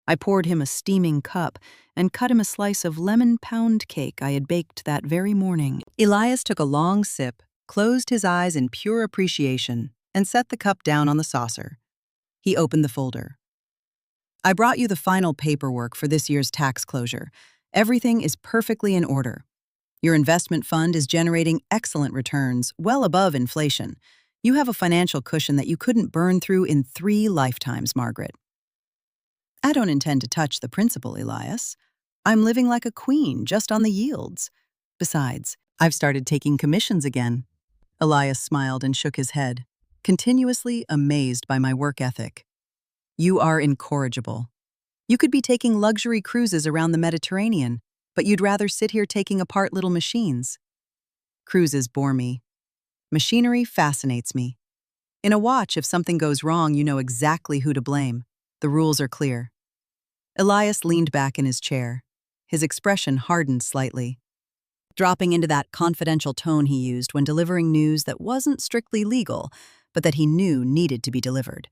I poured him a steaming cup and cut him a slice of lemon pound cake I had baked that very morning. Elias took a long sip, closed his eyes in pure appreciation, and set the cup down on the saucer. He opened the folder. "I brought you the final paperwork for this year's tax closure. Everything is perfectly in order. Your investment fund is generating excellent returns, well above inflation. You have a financial cushion that you couldn't burn through in 3 lifetimes, Margaret." "I don't intend to touch the principal, Elias. I'm living like a queen, just on the yields. Besides, I've started taking commissions again." Elias smiled and shook his head, continuously amazed by my work ethic. "You are incorrigible. You could be taking luxury cruises around the Mediterranean, but you'd rather sit here taking apart little machines." "Cruises bore me. Machinery fascinates me. In a watch, if something goes wrong, you know exactly who to blame. The rules are clear." Elias leaned back in his chair. His expression hardened slightly, dropping into that confidential tone he used when delivering news that wasn't strictly legal, but that he knew needed to be delivered.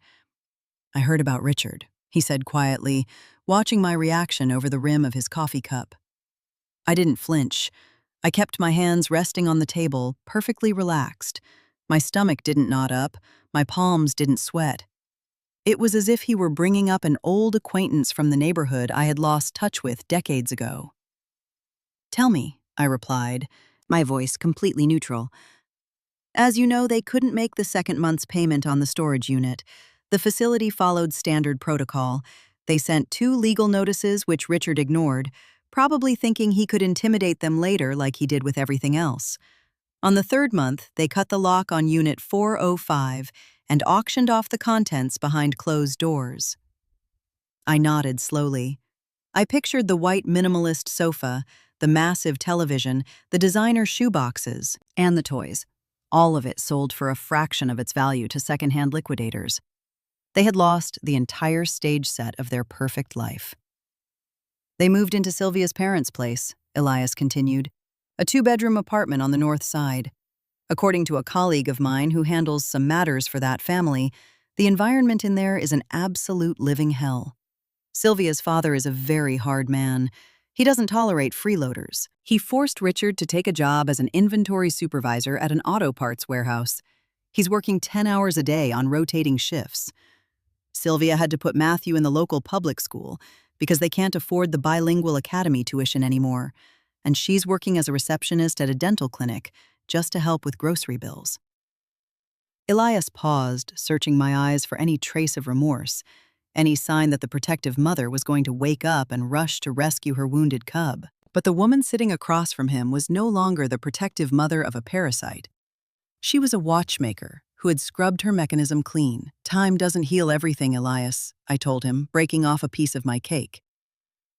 "I heard about Richard," he said quietly, watching my reaction over the rim of his coffee cup. I didn't flinch. I kept my hands resting on the table, perfectly relaxed. My stomach didn't knot up, my palms didn't sweat. It was as if he were bringing up an old acquaintance from the neighborhood I had lost touch with decades ago. "Tell me," I replied, my voice completely neutral. "As you know, they couldn't make the second month's payment on the storage unit. The facility followed standard protocol. They sent 2 legal notices which Richard ignored, probably thinking he could intimidate them later like he did with everything else. On the 3rd month, they cut the lock on Unit 405 and auctioned off the contents behind closed doors." I nodded slowly. I pictured the white minimalist sofa, the massive television, the designer shoeboxes, and the toys. All of it sold for a fraction of its value to secondhand liquidators. They had lost the entire stage set of their perfect life. "They moved into Sylvia's parents' place," Elias continued, "a 2-bedroom apartment on the north side. According to a colleague of mine who handles some matters for that family, the environment in there is an absolute living hell. Sylvia's father is a very hard man. He doesn't tolerate freeloaders. He forced Richard to take a job as an inventory supervisor at an auto parts warehouse. He's working 10 hours a day on rotating shifts. Sylvia had to put Matthew in the local public school because they can't afford the bilingual academy tuition anymore. and she's working as a receptionist at a dental clinic just to help with grocery bills. Elias paused, searching my eyes for any trace of remorse, any sign that the protective mother was going to wake up and rush to rescue her wounded cub. But the woman sitting across from him was no longer the protective mother of a parasite. She was a watchmaker who had scrubbed her mechanism clean. "Time doesn't heal everything, Elias," I told him, breaking off a piece of my cake.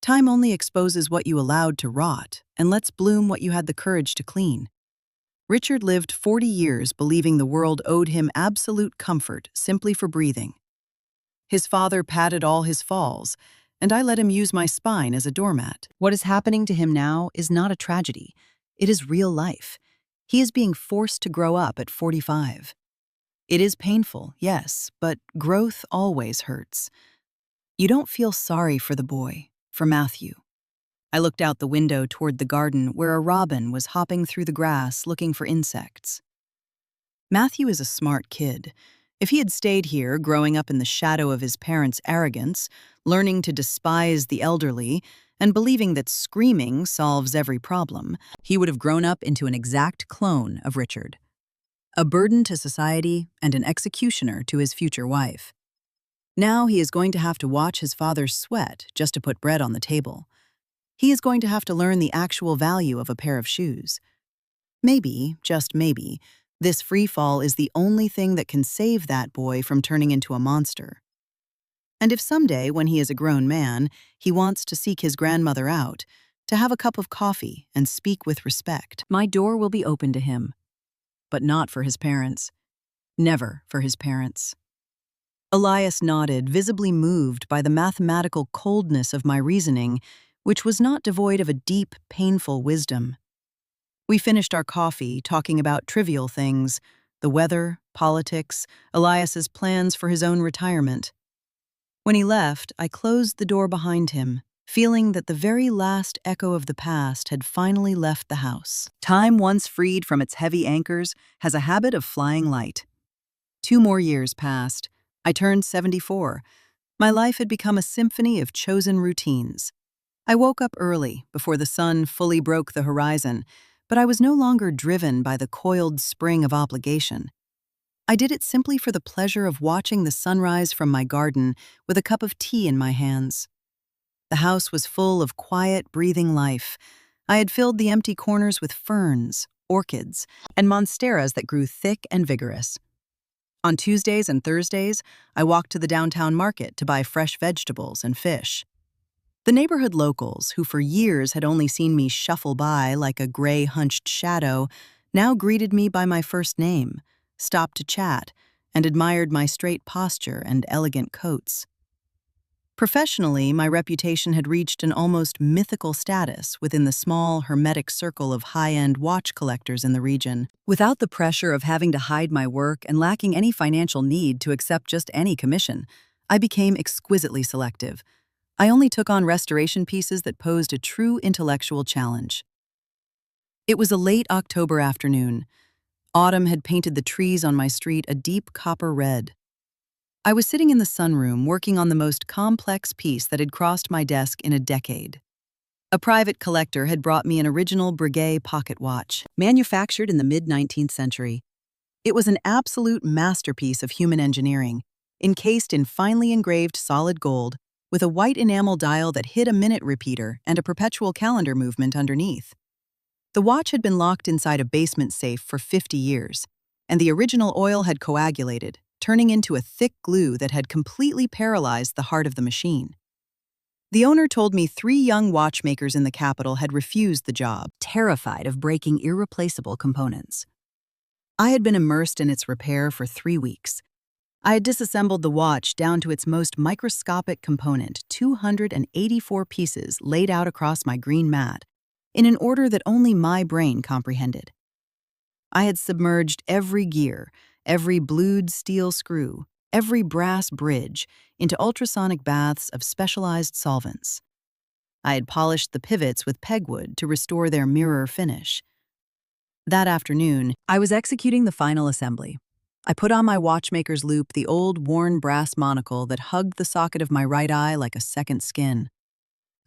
"Time only exposes what you allowed to rot and lets bloom what you had the courage to clean." Richard lived 40 years believing the world owed him absolute comfort simply for breathing. His father padded all his falls, and I let him use my spine as a doormat. What is happening to him now is not a tragedy. It is real life. He is being forced to grow up at 45. It is painful, yes, but growth always hurts. You don't feel sorry for the boy, for Matthew. I looked out the window toward the garden where a robin was hopping through the grass looking for insects. Matthew is a smart kid. If he had stayed here, growing up in the shadow of his parents' arrogance, learning to despise the elderly, and believing that screaming solves every problem, he would have grown up into an exact clone of Richard. A burden to society and an executioner to his future wife. Now he is going to have to watch his father's sweat just to put bread on the table. He is going to have to learn the actual value of a pair of shoes. Maybe, just maybe, this free fall is the only thing that can save that boy from turning into a monster. And if someday, when he is a grown man, he wants to seek his grandmother out, to have a cup of coffee and speak with respect, my door will be open to him. But not for his parents. Never for his parents. Elias nodded, visibly moved by the mathematical coldness of my reasoning, which was not devoid of a deep, painful wisdom. We finished our coffee, talking about trivial things, the weather, politics, Elias's plans for his own retirement. When he left, I closed the door behind him, feeling that the very last echo of the past had finally left the house. Time, once freed from its heavy anchors, has a habit of flying light. 2 more years passed. I turned 74. My life had become a symphony of chosen routines. I woke up early, before the sun fully broke the horizon, but I was no longer driven by the coiled spring of obligation. I did it simply for the pleasure of watching the sunrise from my garden with a cup of tea in my hands. The house was full of quiet, breathing life. I had filled the empty corners with ferns, orchids, and monsteras that grew thick and vigorous. On Tuesdays and Thursdays, I walked to the downtown market to buy fresh vegetables and fish. The neighborhood locals, who for years had only seen me shuffle by like a gray hunched shadow, now greeted me by my first name, stopped to chat, and admired my straight posture and elegant coats. Professionally, my reputation had reached an almost mythical status within the small, hermetic circle of high-end watch collectors in the region. Without the pressure of having to hide my work and lacking any financial need to accept just any commission, I became exquisitely selective. I only took on restoration pieces that posed a true intellectual challenge. It was a late October afternoon. Autumn had painted the trees on my street a deep copper red. I was sitting in the sunroom working on the most complex piece that had crossed my desk in a decade. A private collector had brought me an original Breguet pocket watch, manufactured in the mid-19th century. It was an absolute masterpiece of human engineering, encased in finely engraved solid gold, with a white enamel dial that hid a minute repeater and a perpetual calendar movement underneath. The watch had been locked inside a basement safe for 50 years, and the original oil had coagulated, turning into a thick glue that had completely paralyzed the heart of the machine. The owner told me 3 young watchmakers in the capital had refused the job, terrified of breaking irreplaceable components. I had been immersed in its repair for 3 weeks. I had disassembled the watch down to its most microscopic component, 284 pieces laid out across my green mat, in an order that only my brain comprehended. I had submerged every gear, every blued steel screw, every brass bridge into ultrasonic baths of specialized solvents. I had polished the pivots with pegwood to restore their mirror finish. That afternoon, I was executing the final assembly. I put on my watchmaker's loop, the old worn brass monocle that hugged the socket of my right eye like a second skin.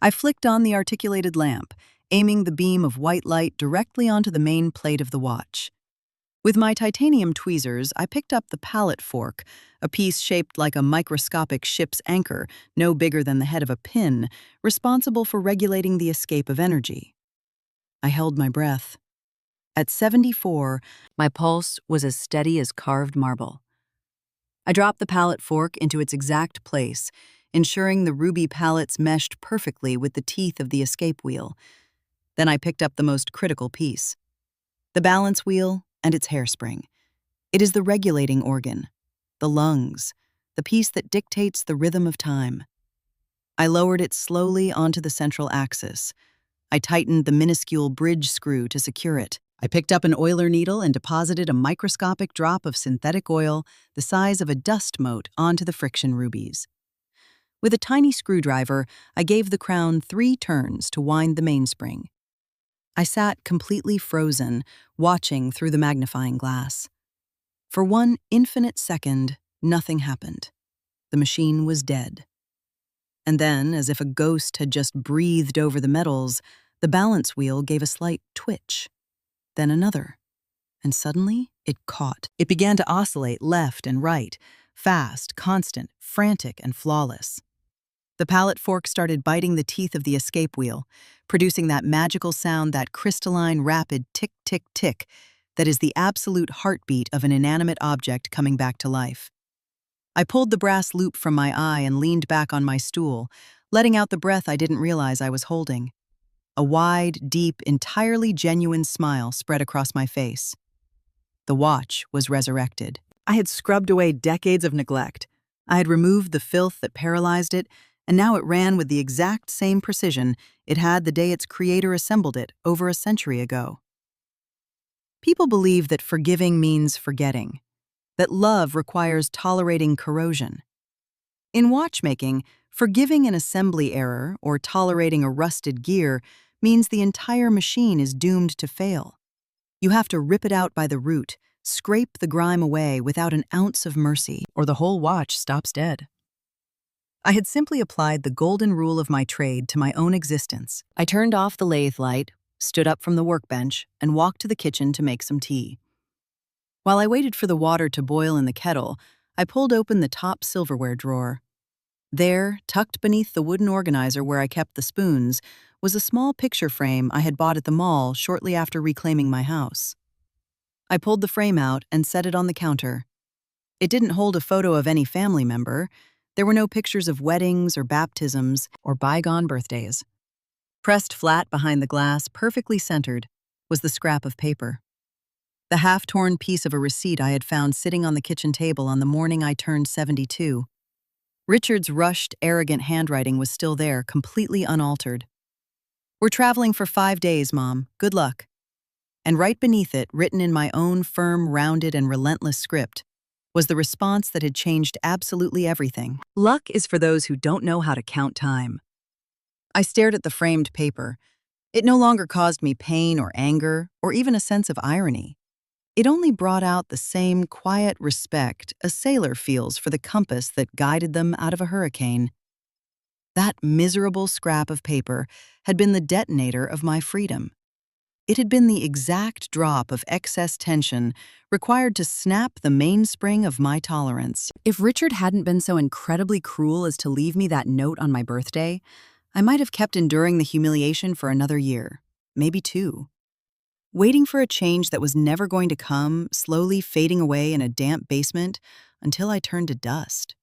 I flicked on the articulated lamp, aiming the beam of white light directly onto the main plate of the watch. With my titanium tweezers, I picked up the pallet fork, a piece shaped like a microscopic ship's anchor, no bigger than the head of a pin, responsible for regulating the escape of energy. I held my breath. At 74, my pulse was as steady as carved marble. I dropped the pallet fork into its exact place, ensuring the ruby pallets meshed perfectly with the teeth of the escape wheel. Then I picked up the most critical piece, the balance wheel and its hairspring. It is the regulating organ, the lungs, the piece that dictates the rhythm of time. I lowered it slowly onto the central axis. I tightened the minuscule bridge screw to secure it. I picked up an oiler needle and deposited a microscopic drop of synthetic oil the size of a dust mote onto the friction rubies. With a tiny screwdriver, I gave the crown 3 turns to wind the mainspring. I sat completely frozen, watching through the magnifying glass. For one infinite second, nothing happened. The machine was dead. And then, as if a ghost had just breathed over the metals, the balance wheel gave a slight twitch. Then another. And suddenly, it caught. It began to oscillate left and right, fast, constant, frantic, and flawless. The pallet fork started biting the teeth of the escape wheel, producing that magical sound, that crystalline, rapid tick, tick, tick, that is the absolute heartbeat of an inanimate object coming back to life. I pulled the brass loop from my eye and leaned back on my stool, letting out the breath I didn't realize I was holding. A wide, deep, entirely genuine smile spread across my face. The watch was resurrected. I had scrubbed away decades of neglect. I had removed the filth that paralyzed it, and now it ran with the exact same precision it had the day its creator assembled it over a century ago. People believe that forgiving means forgetting, that love requires tolerating corrosion. In watchmaking, forgiving an assembly error or tolerating a rusted gear means the entire machine is doomed to fail. You have to rip it out by the root, scrape the grime away without an ounce of mercy, or the whole watch stops dead. I had simply applied the golden rule of my trade to my own existence. I turned off the lathe light, stood up from the workbench, and walked to the kitchen to make some tea. While I waited for the water to boil in the kettle, I pulled open the top silverware drawer. There, tucked beneath the wooden organizer where I kept the spoons, was a small picture frame I had bought at the mall shortly after reclaiming my house. I pulled the frame out and set it on the counter. It didn't hold a photo of any family member. There were no pictures of weddings or baptisms or bygone birthdays. Pressed flat behind the glass, perfectly centered, was the scrap of paper. The half-torn piece of a receipt I had found sitting on the kitchen table on the morning I turned 72. Richard's rushed, arrogant handwriting was still there, completely unaltered. "We're traveling for 5 days, Mom. Good luck." And right beneath it, written in my own firm, rounded, and relentless script, was the response that had changed absolutely everything. "Luck is for those who don't know how to count time." I stared at the framed paper. It no longer caused me pain or anger, or even a sense of irony. It only brought out the same quiet respect a sailor feels for the compass that guided them out of a hurricane. That miserable scrap of paper had been the detonator of my freedom. It had been the exact drop of excess tension required to snap the mainspring of my tolerance. If Richard hadn't been so incredibly cruel as to leave me that note on my birthday, I might have kept enduring the humiliation for another year, maybe 2. Waiting for a change that was never going to come, slowly fading away in a damp basement until I turned to dust.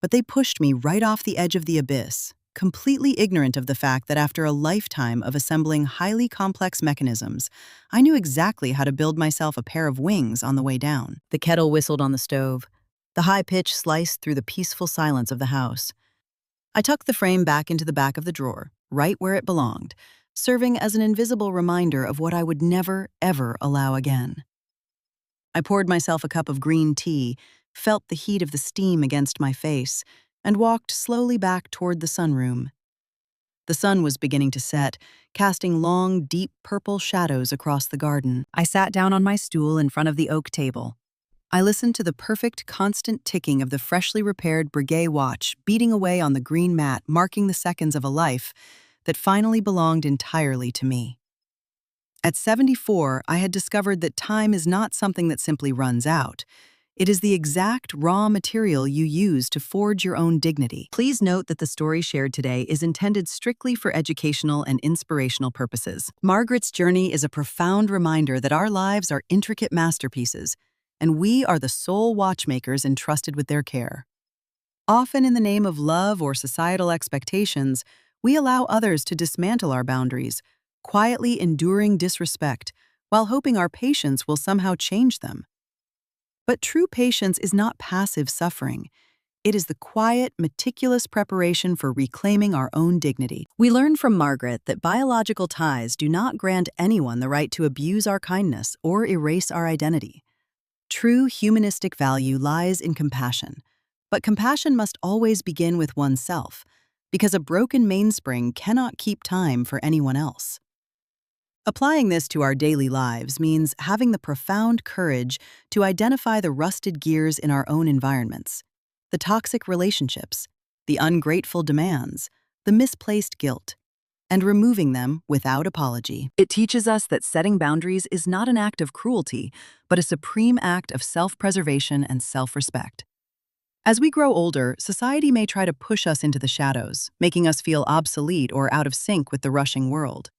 But they pushed me right off the edge of the abyss, completely ignorant of the fact that after a lifetime of assembling highly complex mechanisms, I knew exactly how to build myself a pair of wings on the way down. The kettle whistled on the stove. The high pitch sliced through the peaceful silence of the house. I tucked the frame back into the back of the drawer, right where it belonged, serving as an invisible reminder of what I would never, ever allow again. I poured myself a cup of green tea, felt the heat of the steam against my face, and walked slowly back toward the sunroom. The sun was beginning to set, casting long, deep purple shadows across the garden. I sat down on my stool in front of the oak table. I listened to the perfect, constant ticking of the freshly repaired Breguet watch beating away on the green mat, marking the seconds of a life that finally belonged entirely to me. At 74, I had discovered that time is not something that simply runs out. It is the exact raw material you use to forge your own dignity. Please note that the story shared today is intended strictly for educational and inspirational purposes. Margaret's journey is a profound reminder that our lives are intricate masterpieces, and we are the sole watchmakers entrusted with their care. Often in the name of love or societal expectations, we allow others to dismantle our boundaries, quietly enduring disrespect, while hoping our patience will somehow change them. But true patience is not passive suffering. It is the quiet, meticulous preparation for reclaiming our own dignity. We learn from Margaret that biological ties do not grant anyone the right to abuse our kindness or erase our identity. True humanistic value lies in compassion, but compassion must always begin with oneself, because a broken mainspring cannot keep time for anyone else. Applying this to our daily lives means having the profound courage to identify the rusted gears in our own environments, the toxic relationships, the ungrateful demands, the misplaced guilt, and removing them without apology. It teaches us that setting boundaries is not an act of cruelty, but a supreme act of self-preservation and self-respect. As we grow older, society may try to push us into the shadows, making us feel obsolete or out of sync with the rushing world.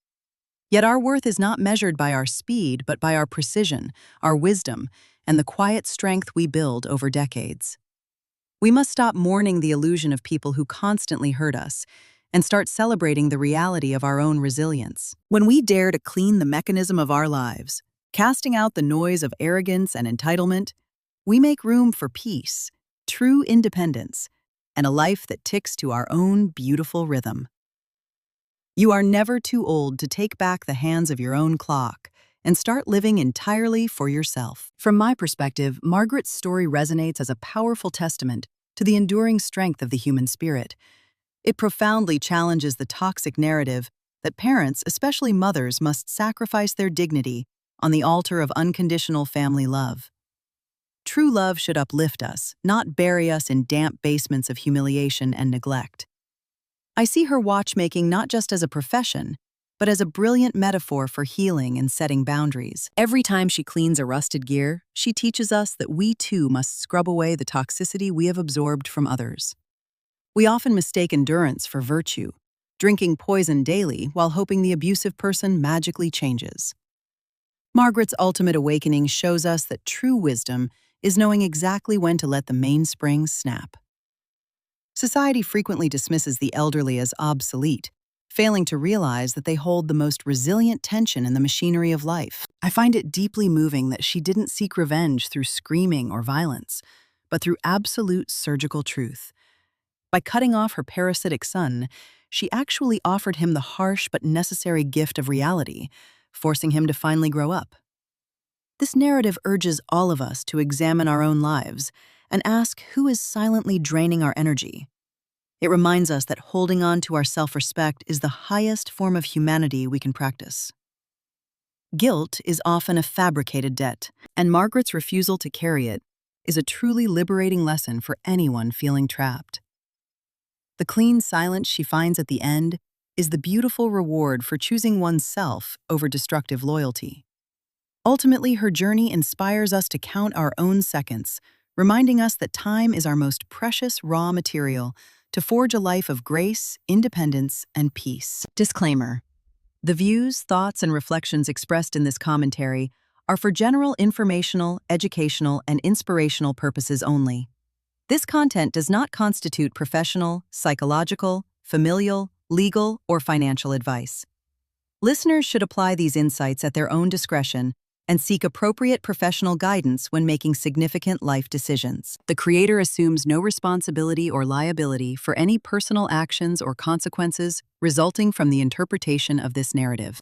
Yet our worth is not measured by our speed, but by our precision, our wisdom, and the quiet strength we build over decades. We must stop mourning the illusion of people who constantly hurt us and start celebrating the reality of our own resilience. When we dare to clean the mechanism of our lives, casting out the noise of arrogance and entitlement, we make room for peace, true independence, and a life that ticks to our own beautiful rhythm. You are never too old to take back the hands of your own clock and start living entirely for yourself. From my perspective, Margaret's story resonates as a powerful testament to the enduring strength of the human spirit. It profoundly challenges the toxic narrative that parents, especially mothers, must sacrifice their dignity on the altar of unconditional family love. True love should uplift us, not bury us in damp basements of humiliation and neglect. I see her watchmaking not just as a profession, but as a brilliant metaphor for healing and setting boundaries. Every time she cleans a rusted gear, she teaches us that we too must scrub away the toxicity we have absorbed from others. We often mistake endurance for virtue, drinking poison daily while hoping the abusive person magically changes. Margaret's ultimate awakening shows us that true wisdom is knowing exactly when to let the mainspring snap. Society frequently dismisses the elderly as obsolete, failing to realize that they hold the most resilient tension in the machinery of life. I find it deeply moving that she didn't seek revenge through screaming or violence, but through absolute surgical truth. By cutting off her parasitic son, she actually offered him the harsh but necessary gift of reality, forcing him to finally grow up. This narrative urges all of us to examine our own lives and ask who is silently draining our energy. It reminds us that holding on to our self-respect is the highest form of humanity we can practice. Guilt is often a fabricated debt, and Margaret's refusal to carry it is a truly liberating lesson for anyone feeling trapped. The clean silence she finds at the end is the beautiful reward for choosing oneself over destructive loyalty. Ultimately, her journey inspires us to count our own seconds, reminding us that time is our most precious raw material to forge a life of grace, independence, and peace. Disclaimer: the views, thoughts, and reflections expressed in this commentary are for general informational, educational, and inspirational purposes only. This content does not constitute professional, psychological, familial, legal, or financial advice. Listeners should apply these insights at their own discretion and seek appropriate professional guidance when making significant life decisions. The creator assumes no responsibility or liability for any personal actions or consequences resulting from the interpretation of this narrative.